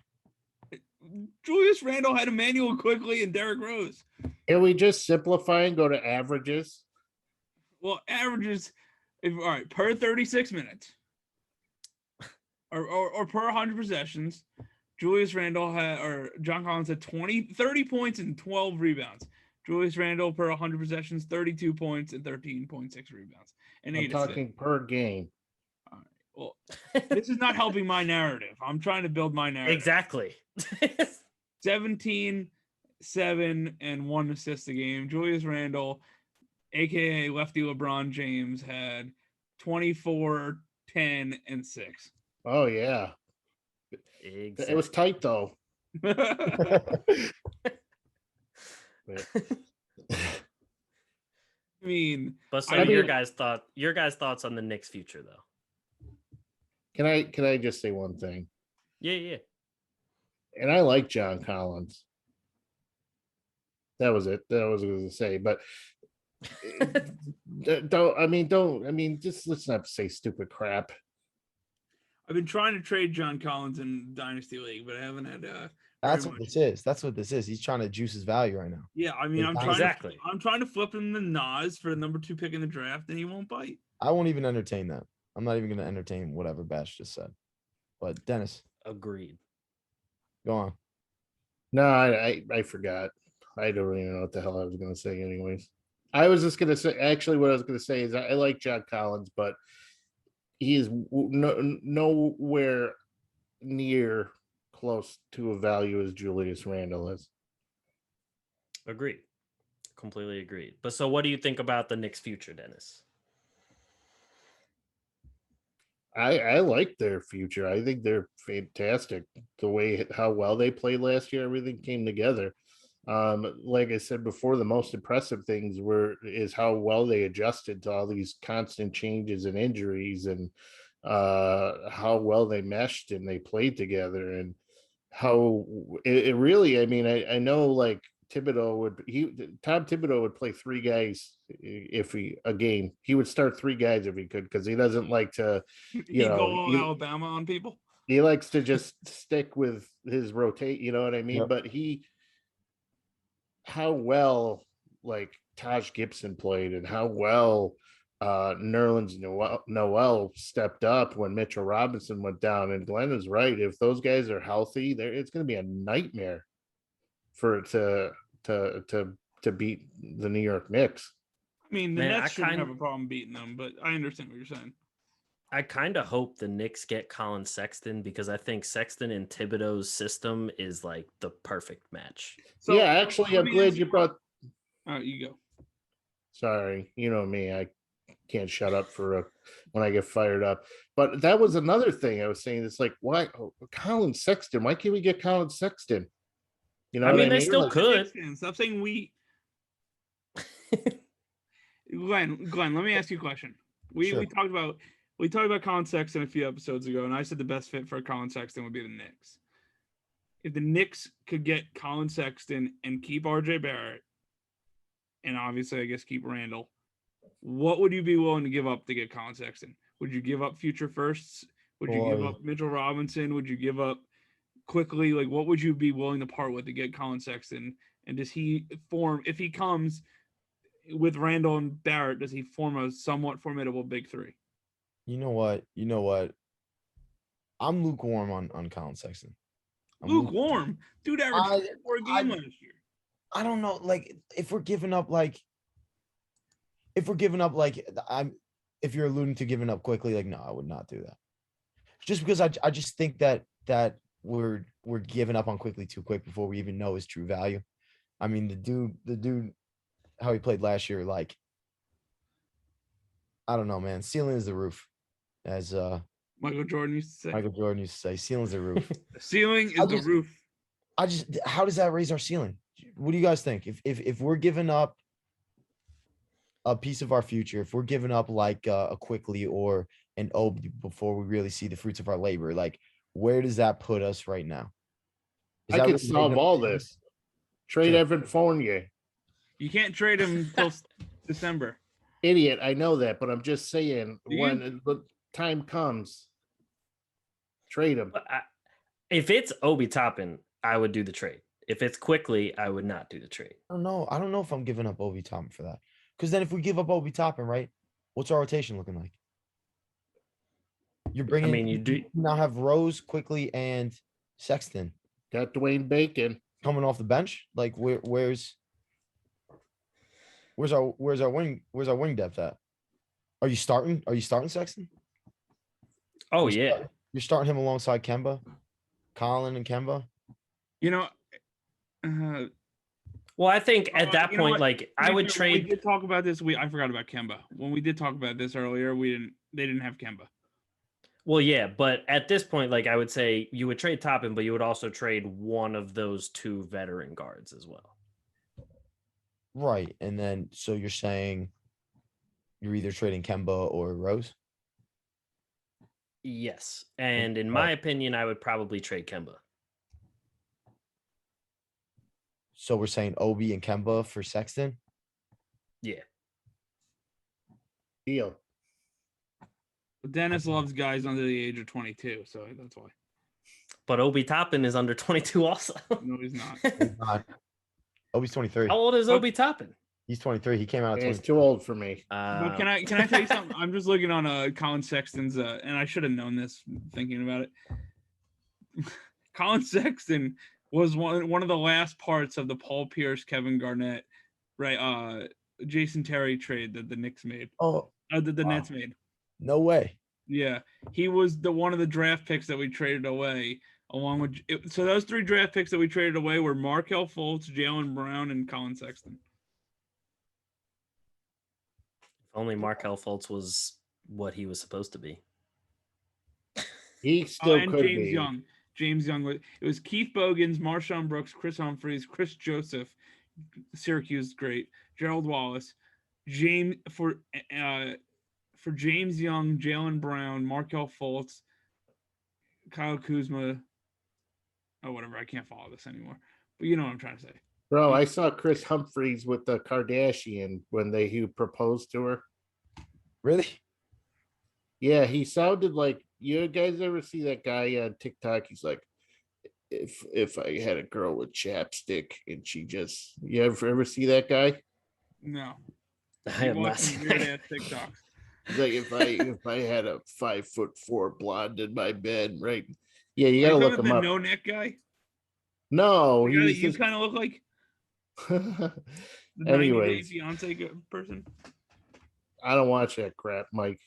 Julius Randle had Emmanuel Quickly and Derrick Rose. Can we just simplify and go to averages? Well, averages, all right, per 36 minutes or per 100 possessions, Julius Randle John Collins had 30 points and 12 rebounds. Julius Randle per 100 possessions, 32 points and 13.6 rebounds. And I'm talking per game. All right. Well, this is not helping my narrative. I'm trying to build my narrative. Exactly. 17, 7, and 1 assist a game. Julius Randle, a.k.a. Lefty LeBron James, had 24, 10, and 6. Oh, yeah. Exactly. It was tight, though. I mean, but so your guys' thoughts on the Knicks' future, though. Can I just say one thing? Yeah. And I like John Collins. That was it. That was what I was going to say. But just let's not say stupid crap. I've been trying to trade John Collins in Dynasty League, but I haven't had. That's what this is. He's trying to juice his value right now. Yeah, I mean, I'm trying to flip him the Nas for the number 2 pick in the draft, and he won't bite. I won't even entertain that. I'm not even going to entertain whatever Bash just said. But Dennis, agreed. Go on. No, I forgot. I don't even know what the hell I was going to say. Anyways, I was just going to say. Actually, what I was going to say is I like John Collins, but he is nowhere near close to a value as Julius Randle is. Agreed. Completely agreed. But so what do you think about the Knicks' future, Dennis? I like their future. I think they're fantastic. The way how well they played last year, everything came together. Like I said before, the most impressive things is how well they adjusted to all these constant changes and injuries, and how well they meshed and they played together, and how it really. I mean, I know like Tom Thibodeau would play 3 guys a game. He would start 3 guys if he could, because he doesn't like to, go Alabama on people. He likes to just stick with his rotate. You know what I mean? Yep. But how well like Taj Gibson played, and how well Nerlens Noel stepped up when Mitchell Robinson went down. And Glenn is right. If those guys are healthy, it's going to be a nightmare for it to beat the New York Knicks. I mean, the Nets shouldn't have a problem beating them, but I understand what you're saying. I kind of hope the Knicks get Collin Sexton because I think Sexton and Thibodeau's system is like the perfect match. So yeah, actually, I'm glad you brought. You go. Sorry, you know me. I can't shut up when I get fired up. But that was another thing I was saying. It's like, why Collin Sexton? Why can't we get Collin Sexton? You know, I what mean, I they mean? still Like, could. Stop saying we. Glenn, let me ask you a question. Sure. We talked about Collin Sexton a few episodes ago, and I said the best fit for Collin Sexton would be the Knicks. If the Knicks could get Collin Sexton and keep RJ Barrett, and obviously I guess keep Randle, what would you be willing to give up to get Collin Sexton? Would you give up future firsts? Would you give up Mitchell Robinson? Would you give up quickly? Like, what would you be willing to part with to get Collin Sexton? And does he form, if he comes with Randle and Barrett, does he form a somewhat formidable big three? You know what? I'm lukewarm on Collin Sexton. Lukewarm? Dude averaged 4 games last year. I don't know. Like, if we're giving up, like, if you're alluding to giving up quickly, like, no, I would not do that. Just because I just think that we're giving up on quickly too quick before we even know his true value. I mean, the dude, how he played last year, like, I don't know, man. Ceiling is the roof, as Michael Jordan used to say. Ceiling's the roof. The ceiling is the roof. How does that raise our ceiling? What do you guys think? If we're giving up a piece of our future, if we're giving up like a quickly or an Obi before we really see the fruits of our labor, like, where does that put us right now? I could solve all this. Trade Evan Fournier. You can't trade him until December. Idiot, I know that, but I'm just saying when the time comes, trade him. If it's Obi Toppin, I would do the trade. If it's quickly, I would not do the trade. I don't know if I'm giving up Obi Toppin for that. Because then if we give up Obi Toppin, right, what's our rotation looking like? You're bringing. I mean, you do now have Rose, Quickly, and Sexton. Got Dwayne Bacon coming off the bench. Like, where's our wing depth at? Are you starting Sexton? Oh, yeah. You're starting him alongside Kemba, Collin and Kemba. You know, well, I think at that point, like, I would trade. We did talk about this. I forgot about Kemba. When we did talk about this earlier, they didn't have Kemba. Well, yeah, but at this point, like, I would say you would trade Toppin, but you would also trade one of those two veteran guards as well. Right. And then, so you're saying you're either trading Kemba or Rose? Yes. And in my opinion, I would probably trade Kemba. So we're saying Obi and Kemba for Sexton? Yeah. Deal. Dennis loves guys under the age of 22, so that's why. But Obi Toppin is under 22 also. No, he's not. He's not. Obi's 23. How old is Obi Toppin? He's 23. He came out at 23. He's too old for me. But can I tell you something? I'm just looking on Collin Sexton's, and I should have known this thinking about it. Collin Sexton was one of the last parts of the Paul Pierce, Kevin Garnett, right? Jason Terry trade that the Knicks made. Oh, that the Nets made. No way. Yeah, he was one of the draft picks that we traded away, along with. So those 3 draft picks that we traded away were Markelle Fultz, Jaylen Brown, and Collin Sexton. If only Markelle Fultz was what he was supposed to be. He still and could James be. Young. James Young. It was Keith Bogans, Marshawn Brooks, Chris Humphreys, Chris Joseph, Syracuse great, Gerald Wallace, for James Young, Jaylen Brown, Markelle Fultz, Kyle Kuzma. Oh, whatever. I can't follow this anymore. But you know what I'm trying to say. Bro, I saw Chris Humphreys with the Kardashian when he proposed to her. Really? Yeah, he sounded like, you guys ever see that guy on TikTok? He's like, if I had a girl with chapstick and she just, you ever see that guy? No. I have not seen that. TikToks. Like if I had a 5'4" blonde in my bed, right? Yeah, you gotta look him up. No neck guy. No, you kind of look like the anyways, 90 Day Fiance person. I don't watch that crap, Mike.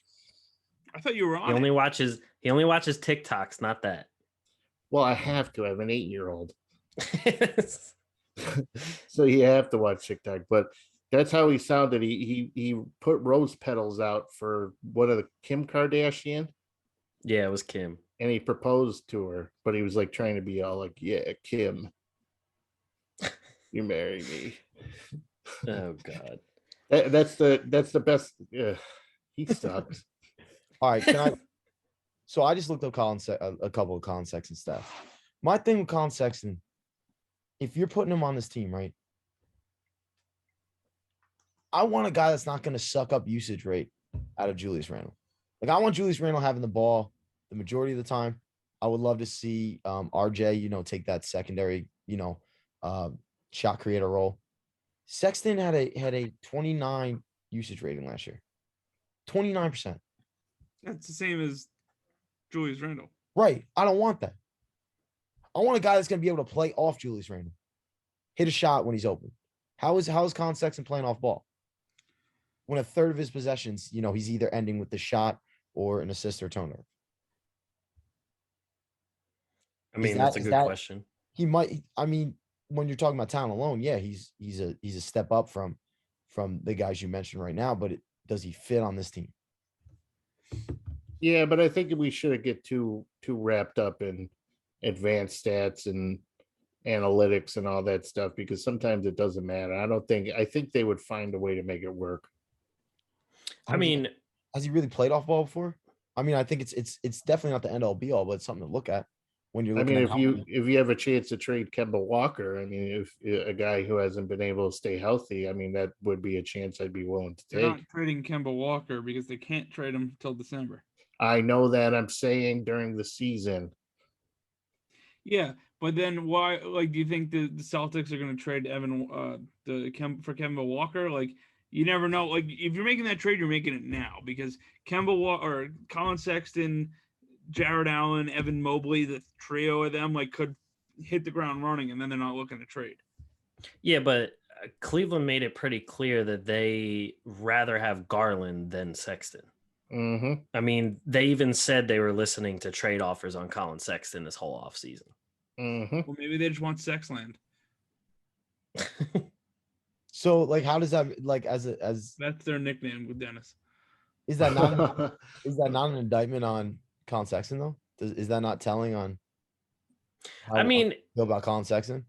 I thought you were on. He only watches TikToks, not that. Well, I have to. I have an 8-year-old. So you have to watch TikTok. But that's how he sounded. He put rose petals out for one of the Kim Kardashian. Yeah, it was Kim. And he proposed to her, but he was like trying to be all like, yeah, Kim, you marry me. Oh God. That's the best. He sucks. All right, so I just looked up a couple of Collin Sexton stuff. My thing with Collin Sexton, if you're putting him on this team, right? I want a guy that's not going to suck up usage rate out of Julius Randle. Like, I want Julius Randle having the ball the majority of the time. I would love to see RJ, take that secondary, shot creator role. Sexton had a 29 usage rating last year. 29%. That's the same as Julius Randle. Right. I don't want that. I want a guy that's going to be able to play off Julius Randle. Hit a shot when he's open. How is Collin Sexton playing off ball? When a third of his possessions, he's either ending with the shot or an assist or turnover. I mean, that's a good question. He might. I mean, when you're talking about talent alone, yeah, he's a step up from the guys you mentioned right now. But does he fit on this team? Yeah, but I think we shouldn't get too wrapped up in advanced stats and analytics and all that stuff, because sometimes it doesn't matter. I think they would find a way to make it work. I mean, has he really played off ball before? I mean, I think it's definitely not the end all be all, but it's something to look at when you're looking if you have a chance to trade Kemba Walker, I mean, if a guy who hasn't been able to stay healthy, I mean, that would be a chance I'd be willing to take. They're not trading Kemba Walker because they can't trade him till December. I know that. I'm saying during the season. Yeah, but then why? Like, do you think the Celtics are going to trade for Kemba Walker? Like, you never know. Like, if you're making that trade, you're making it now, because Kemba Walker or Collin Sexton, Jared Allen, Evan Mobley, the trio of them, like, could hit the ground running, and then they're not looking to trade. Yeah, but Cleveland made it pretty clear that they rather have Garland than Sexton. Mm-hmm. I mean, they even said they were listening to trade offers on Collin Sexton this whole offseason. Mm-hmm. Well, maybe they just want Sexland. So, like, how does that, like, as that's their nickname with Dennis? Is that not an indictment on Collin Sexton though? Is that not telling on? I mean, feel about Collin Sexton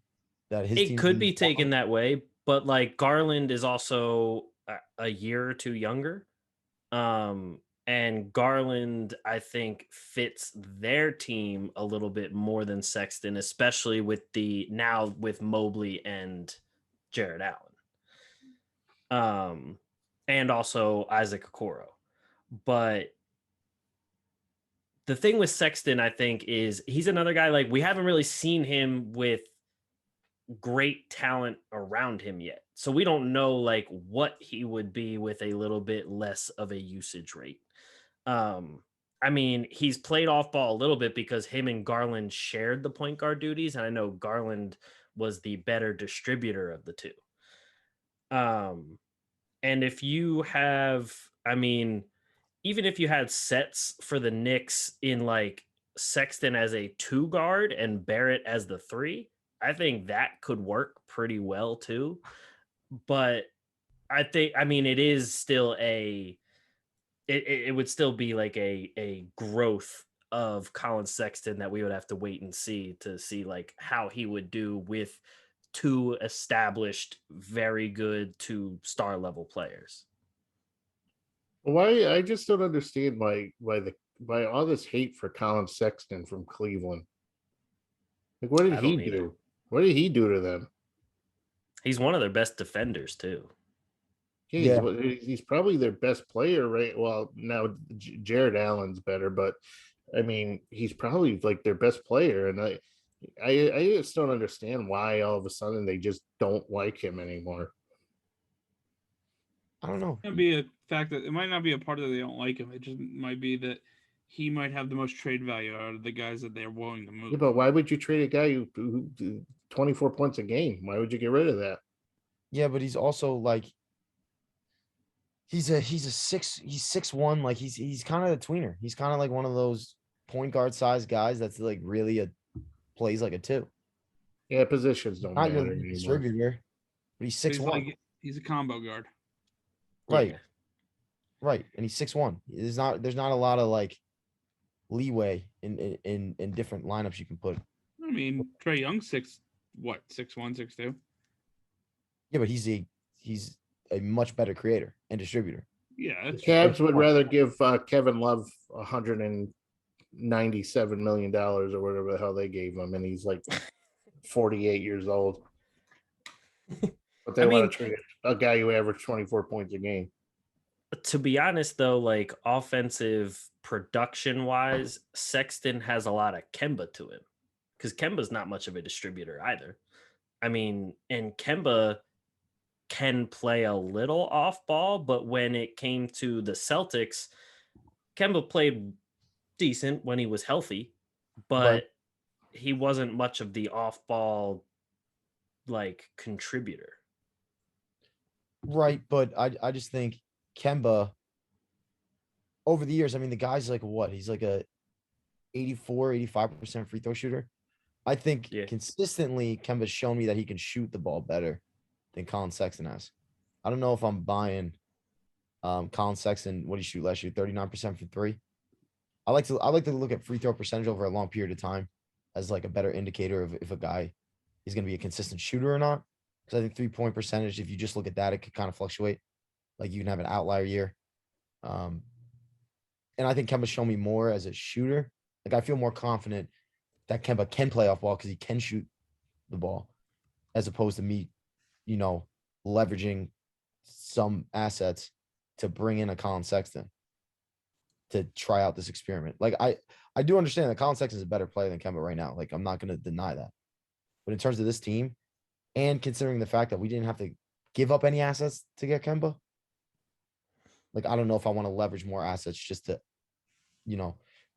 that his it could be taken that way, but like Garland is also a year or two younger. And Garland, I think, fits their team a little bit more than Sexton, especially with Mobley and Jared Allen. And also Isaac Okoro. But the thing with Sexton, I think, is he's another guy, like, we haven't really seen him with great talent around him yet. So we don't know, like, what he would be with a little bit less of a usage rate. I mean, he's played off ball a little bit because him and Garland shared the point guard duties, and I know Garland was the better distributor of the two. And if you have, I mean, even if you had sets for the Knicks in like Sexton as a 2 guard and Barrett as the 3, I think that could work pretty well too. But I mean, it is still it would still be like a growth of Collin Sexton that we would have to wait and see like how he would do with 2 established, very good to star level players. Why? I just don't understand why all this hate for Collin Sexton from Cleveland. Like, what did he do? What did he do to them? He's one of their best defenders too. Yeah, he's probably their best player, right? Well, now Jared Allen's better, but I mean, he's probably like their best player, and I just don't understand why all of a sudden they just don't like him anymore. I don't know. It might be a fact that it might not be a part of they don't like him. It just might be that he might have the most trade value out of the guys that they're willing to move. Yeah, but why would you trade a guy who 24 points a game? Why would you get rid of that? Yeah, but he's also like, He's 6'1", like he's kind of a tweener. He's kind of like one of those point guard size guys that's like really plays like a two. Yeah, positions don't Not your matter lead anymore. distributor, but he's 6'1". He's a combo guard. Right. Yeah. Right. And he's 6'1". There's not a lot of like leeway in different lineups you can put. I mean, Trae Young's 6'1", 6'2". Yeah, but he's a much better creator and distributor. Yeah, The Cavs would rather give Kevin Love $197 million or whatever the hell they gave him, and he's like 48 years old. But they want to trade a guy who averaged 24 points a game. To be honest, though, like offensive production wise, Sexton has a lot of Kemba to him because Kemba's not much of a distributor either. I mean, and Kemba can play a little off ball, but when it came to the Celtics, Kemba played decent when he was healthy, but he wasn't much of the off ball like contributor. Right, but I just think Kemba over the years, I mean, the guy's like what? He's like a 85% free throw shooter. I think consistently Kemba's shown me that he can shoot the ball better than Collin Sexton has. I don't know if I'm buying Collin Sexton. What did he shoot last year? 39% from three. I like to look at free throw percentage over a long period of time as like a better indicator of if a guy is going to be a consistent shooter or not. Because I think 3-point percentage, if you just look at that, it could kind of fluctuate. Like you can have an outlier year. And I think Kemba's shown me more as a shooter. Like I feel more confident that Kemba can play off ball because he can shoot the ball, as opposed to me, leveraging some assets to bring in a Collin Sexton to try out this experiment. Like I do understand that Collin Sexton is a better player than Kemba right now. Like I'm not going to deny that. But in terms of this team, and considering the fact that we didn't have to give up any assets to get Kemba, like I don't know if I want to leverage more assets just to,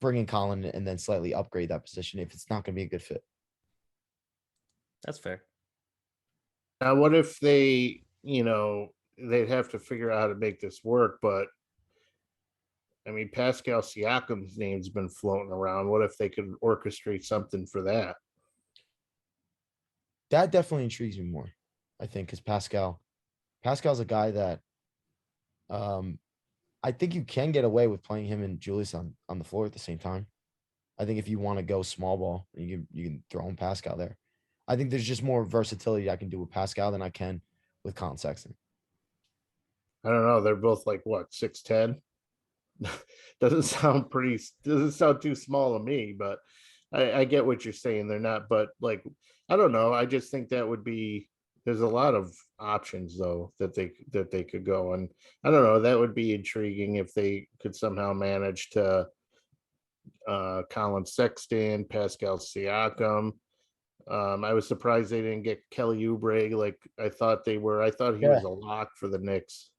bring in Collin and then slightly upgrade that position if it's not going to be a good fit. That's fair. Now, what if they'd have to figure out how to make this work, but I mean, Pascal Siakam's name's been floating around. What if they could orchestrate something for that? That definitely intrigues me more, I think, because Pascal's a guy that I think you can get away with playing him and Julius on the floor at the same time. I think if you want to go small ball, you can throw in Pascal there. I think there's just more versatility I can do with Pascal than I can with Collin Sexton. I don't know. They're both like what, 6'10"? Doesn't sound too small to me, but I get what you're saying. They're not, but like, I don't know. I just think that would be, there's a lot of options though that they could go. And I don't know, that would be intriguing if they could somehow manage to Collin Sexton, Pascal Siakam. I was surprised they didn't get Kelly Oubre like I thought they were. I thought he was a lock for the Knicks.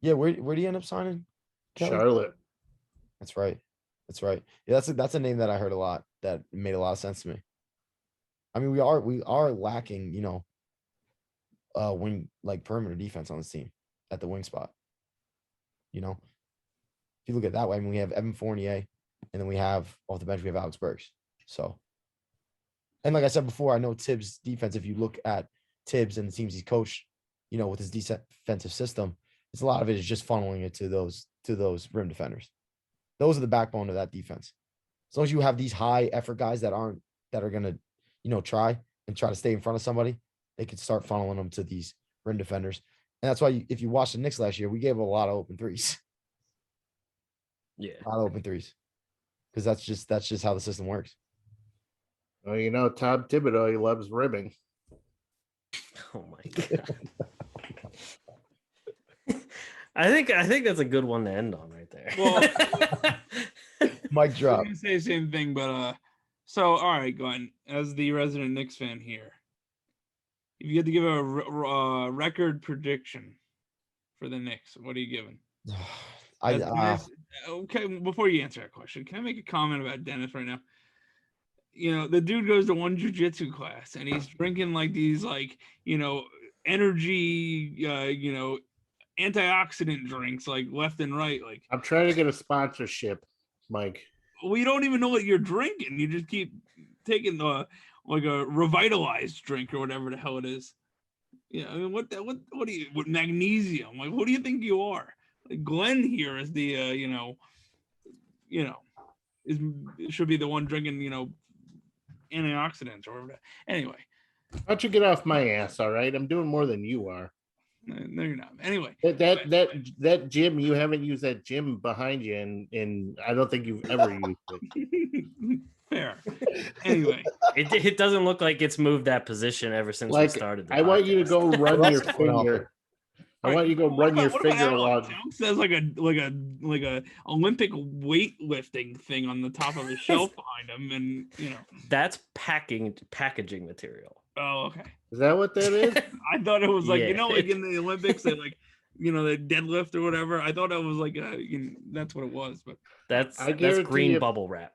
Yeah, where did he end up signing? Kelly? Charlotte. That's right. Yeah, that's a name that I heard a lot that made a lot of sense to me. I mean, we are lacking, wing like perimeter defense on this team at the wing spot. If you look at it that way, I mean, we have Evan Fournier, and then we have off the bench we have Alex Burks. So, and like I said before, I know Tibbs' defense. If you look at Tibbs and the teams he's coached, with his defensive system, it's a lot of it is just funneling it to those rim defenders. Those are the backbone of that defense. As long as you have these high effort guys that are gonna, try to stay in front of somebody, they could start funneling them to these rim defenders. And that's why if you watch the Knicks last year, we gave a lot of open threes. Yeah. A lot of open threes. Because that's just how the system works. Well, Tom Thibodeau, he loves ribbing. Oh my God. I think that's a good one to end on right there. Well, mic drop. I'm gonna say the same thing, but so all right, Glenn, as the resident Knicks fan here, if you had to give a record prediction for the Knicks, what are you giving? Okay, before you answer that question, can I make a comment about Dennis right now? The dude goes to one jiu-jitsu class and he's drinking like these, like, energy, antioxidant drinks like left and right. Like I'm trying to get a sponsorship, Mike. we don't even know what you're drinking. You just keep taking the like a revitalized drink or whatever the hell it is. Yeah, I mean, what do you with magnesium? Like, who do you think you are? Like Glenn here is the should be the one drinking antioxidants or whatever. Anyway, Why don't you get off my ass? All right, I'm doing more than you are. no, you're not. Anyway, that gym, you haven't used that gym behind you, and I don't think you've ever used it. fair. Anyway, It doesn't look like it's moved that position ever since we started. I want you to go run your finger. I want you to go run your finger along. Alex has like a Olympic weightlifting thing on the top of his shelf behind him, and that's packaging material. Oh, okay. Is that what that is? I thought it was like Yeah. like in the Olympics they like the deadlift or whatever. I thought it was like that's what it was, but That's guarantee green you- bubble wrap.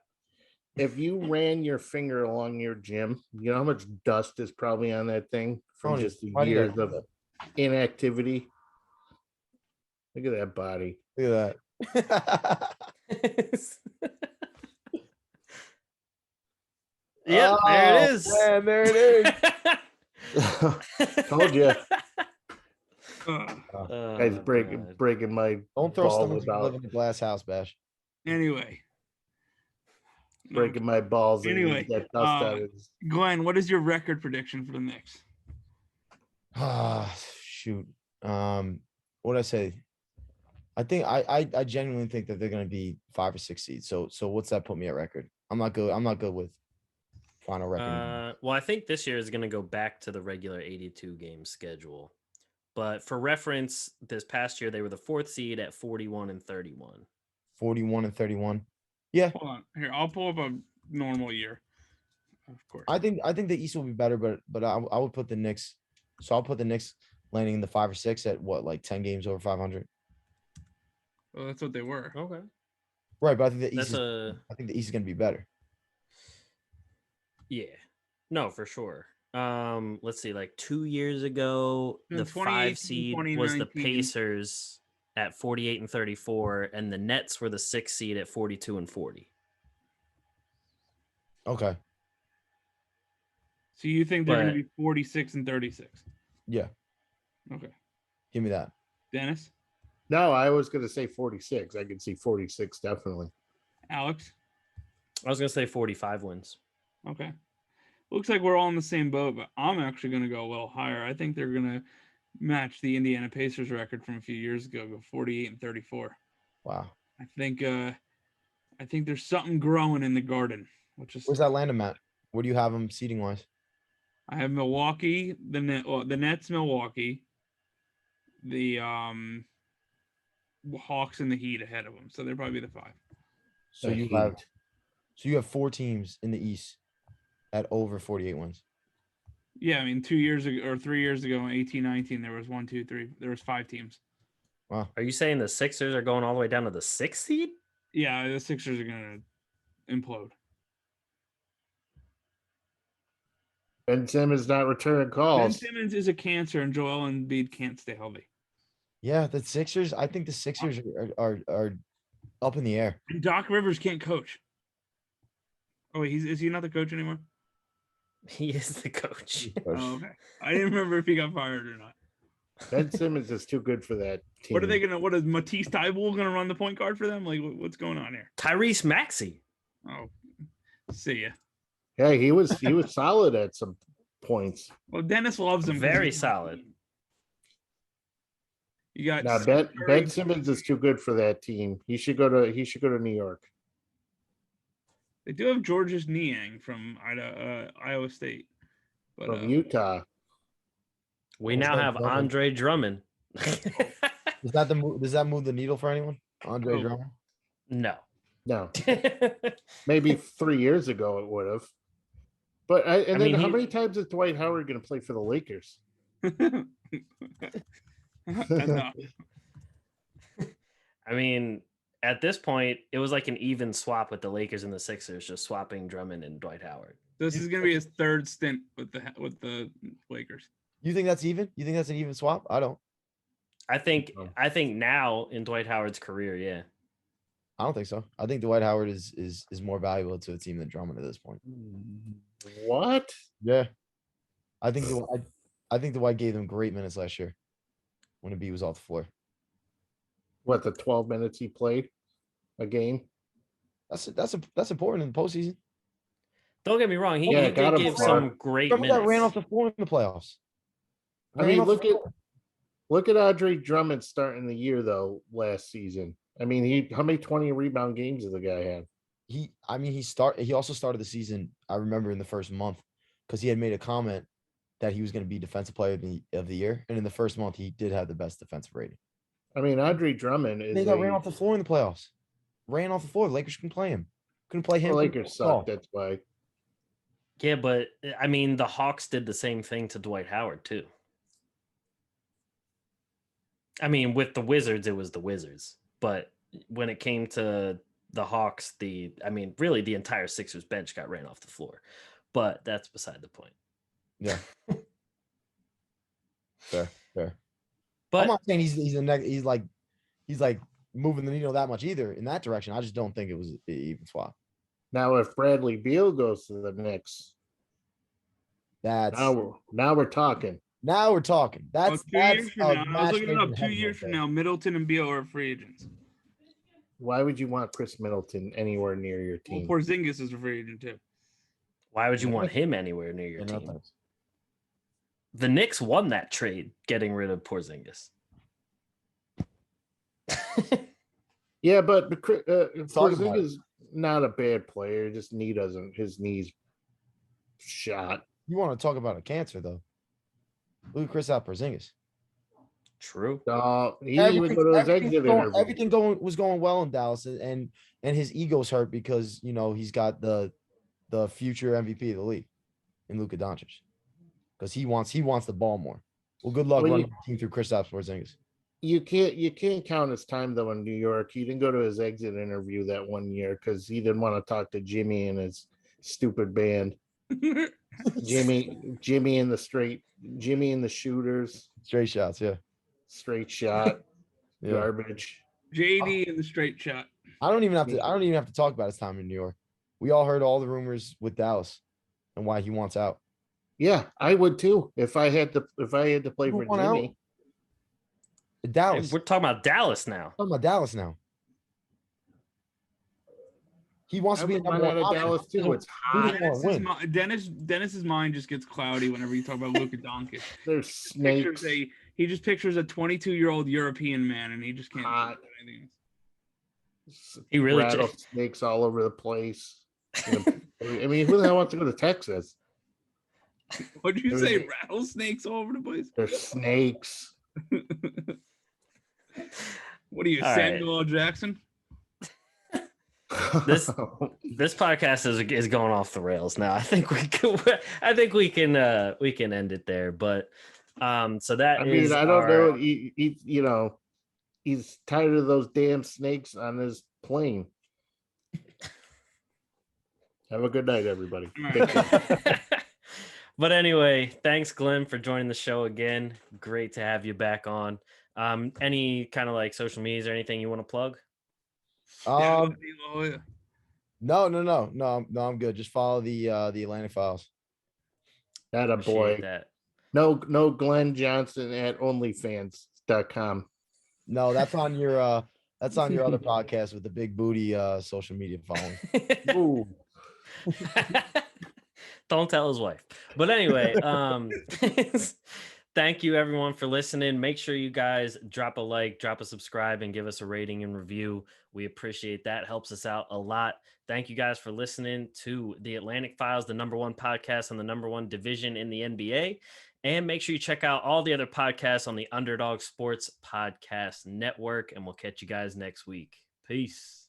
If you ran your finger along your gym, you know how much dust is probably on that thing from Tony, just the why do you years gotta do of inactivity. Look at that body. Look at that. Yep, there it is. Man, there it is. Told you. uh, Guys God. breaking my Don't throw balls stones when you about live in a glass house, Bash. anyway. breaking my balls. And Anyway, get dust out of his... Glenn, what is your record prediction for the Knicks? Shoot. What I say? I think I genuinely think that they're going to be 5 or 6 seeds. So what's that put me at record? I'm not good with final record. Well, I think this year is going to go back to the regular 82 game schedule. But for reference, this past year they were the 4th seed at 41 and 31. 41 and 31. Yeah. Hold on. Here, I'll pull up a normal year. Of course. I think the East will be better, but I would put the Knicks. So I'll put the Knicks landing in the 5 or 6 at what, like 10 games over 500. Well, that's what they were. Okay. Right, but I think the East. That's I think the East is going to be better. Yeah. No, for sure. Let's see, like 2 years ago, In the 5 2018, seed was the 2019. Pacers at 48 and 34, and the Nets were the 6th seed at 42 and 40. Okay. So you think they're going But- to be 46 and 36? Yeah. Okay. Give me that. Dennis, No, I was going to say 46. I could see 46 definitely. Alex. I was going to say 45 wins. Okay. Looks like we're all in the same boat, but I'm actually going to go a little higher. I think they're going to match the Indiana Pacers record from a few years ago, go 48 and 34. Wow. I think there's something growing in the garden, which is Where's that land, Matt? Where do you have them seating wise? I have Milwaukee, the Nets, Milwaukee, the Hawks and the Heat ahead of them, so they're probably the 5. So The you have 4 teams in the East at over 48 wins. Yeah, I mean 2 years ago or 3 years ago in 18-19, there was 1, 2, 3, there was 5 teams. Wow. Are you saying the Sixers are going all the way down to the 6th seed? Yeah, the Sixers are gonna implode. Ben Simmons not returning Ben calls. Simmons is a cancer, and Joel Embiid can't stay healthy. Yeah, the Sixers. I think the Sixers are up in the air. And Doc Rivers can't coach. Oh, wait, is he not the coach anymore? He is the coach. Oh, okay. I didn't remember if he got fired or not. Ben Simmons is too good for that team. What are they gonna? What is Matisse Thybulle gonna run the point guard for them? Like, what's going on here? Tyrese Maxey. Oh, see ya. Yeah, he was solid at some points. Well, Dennis loves him. 'cause Very he's- solid. You got Now Steph Curry. Ben Simmons is too good for that team. He should go to New York. They do have Georges Niang from Iowa State, but From Utah. We What's now that, have Drummond? Andre Drummond. Does that move the needle for anyone? Andre Oh. Drummond? No. No, maybe 3 years ago it would have. But how many times is Dwight Howard going to play for the Lakers? Enough. I mean, at this point, it was like an even swap with the Lakers and the Sixers, just swapping Drummond and Dwight Howard. This is gonna be his 3rd stint with the Lakers. You think that's even? You think that's an even swap? I don't. I think now in Dwight Howard's career, yeah. I don't think so. I think Dwight Howard is more valuable to a team than Drummond at this point. What? Yeah. I think Dwight gave them great minutes last year when Embiid was off the floor. What, the 12 minutes he played a game? That's important in the postseason. Don't get me wrong. He Yeah, did got him give far. some great Drummond minutes. got ran off the floor in the playoffs. I mean, look at Andre Drummond starting the year though last season. I mean, how many 20 rebound games did the guy have? He also started the season, I remember, in the first month, because he had made a comment that he was going to be defensive player of the year, and in the first month he did have the best defensive rating. I mean, Andre Drummond is They got ran off the floor in the playoffs. Ran off the floor. The Lakers couldn't play him. Couldn't play him. The Lakers suck. That's why. Yeah, but I mean, the Hawks did the same thing to Dwight Howard too. I mean, with the Wizards, it was the Wizards, but when it came to the Hawks, really the entire Sixers bench got ran off the floor. But that's beside the point. Yeah. Fair. But I'm not saying he's like moving the needle that much either in that direction. I just don't think it was an even swap. Now, if Bradley Beal goes to the Knicks, That's now we're talking. Now we're talking. That's 2 years from now. I was looking it up. matchmaking 2 years from now, Middleton and Beal are free agents. Why would you want Chris Middleton anywhere near your Well, team? Porzingis is a free agent too. why would you want him anywhere near your Yeah, no team? thanks. The Knicks won that trade, getting rid of Porzingis. Yeah, but Talk about Porzingis it. is not a bad player. Just his knees shot. You want to talk about a cancer though? Look at Kristaps Porzingis. True. He didn't even go to his exit interview. Everything was going well in Dallas, and his ego's hurt because he's got the future MVP of the league in Luka Doncic, because he wants the ball more. Well, good luck running the team through Kristaps Porzingis. You can't count his time though in New York. He didn't go to his exit interview that one year because he didn't want to talk to Jimmy and his stupid band. Jimmy and the shooters. Straight shots, yeah. Straight shot. Yeah. Garbage. JD in the straight shot. I don't even have to talk about his time in New York. We all heard all the rumors with Dallas and why he wants out. Yeah, I would too if I had to play for want Jimmy. out? Dallas. We're talking about Dallas now. Talking about Dallas now. He wants I to be a would number run one out of option. Dallas too. It's hot. Dennis's mind just gets cloudy whenever you talk about Luka Doncic. There's snakes. He just pictures a 22-year-old European man, and he just can't Hot. think of anything else. He really rattlesnakes all over the place. I mean, who the hell wants to go to Texas? What'd you say? Rattlesnakes all over the place? There's snakes. What are you, All Samuel L. Jackson? This podcast is going off the rails now. I think we can end it there. But so that I mean, I don't know. He's tired of those damn snakes on his plane. Have a good night, everybody. But anyway, thanks, Glenn, for joining the show again. Great to have you back on. Any kind of like social medias or anything you want to plug? No, I'm good. Just follow the Atlantic Files. That a boy. That. No Glen Johnston at onlyfans.com. No, that's on your other podcast with the big booty social media following. Ooh. Don't tell his wife. But anyway, thank you everyone for listening. Make sure you guys drop a like, drop a subscribe, and give us a rating and review. We appreciate that. Helps us out a lot. Thank you guys for listening to the Atlantic Files, the #1 podcast on the #1 division in the NBA. And make sure you check out all the other podcasts on the Underdog Sports Podcast Network. And we'll catch you guys next week. Peace.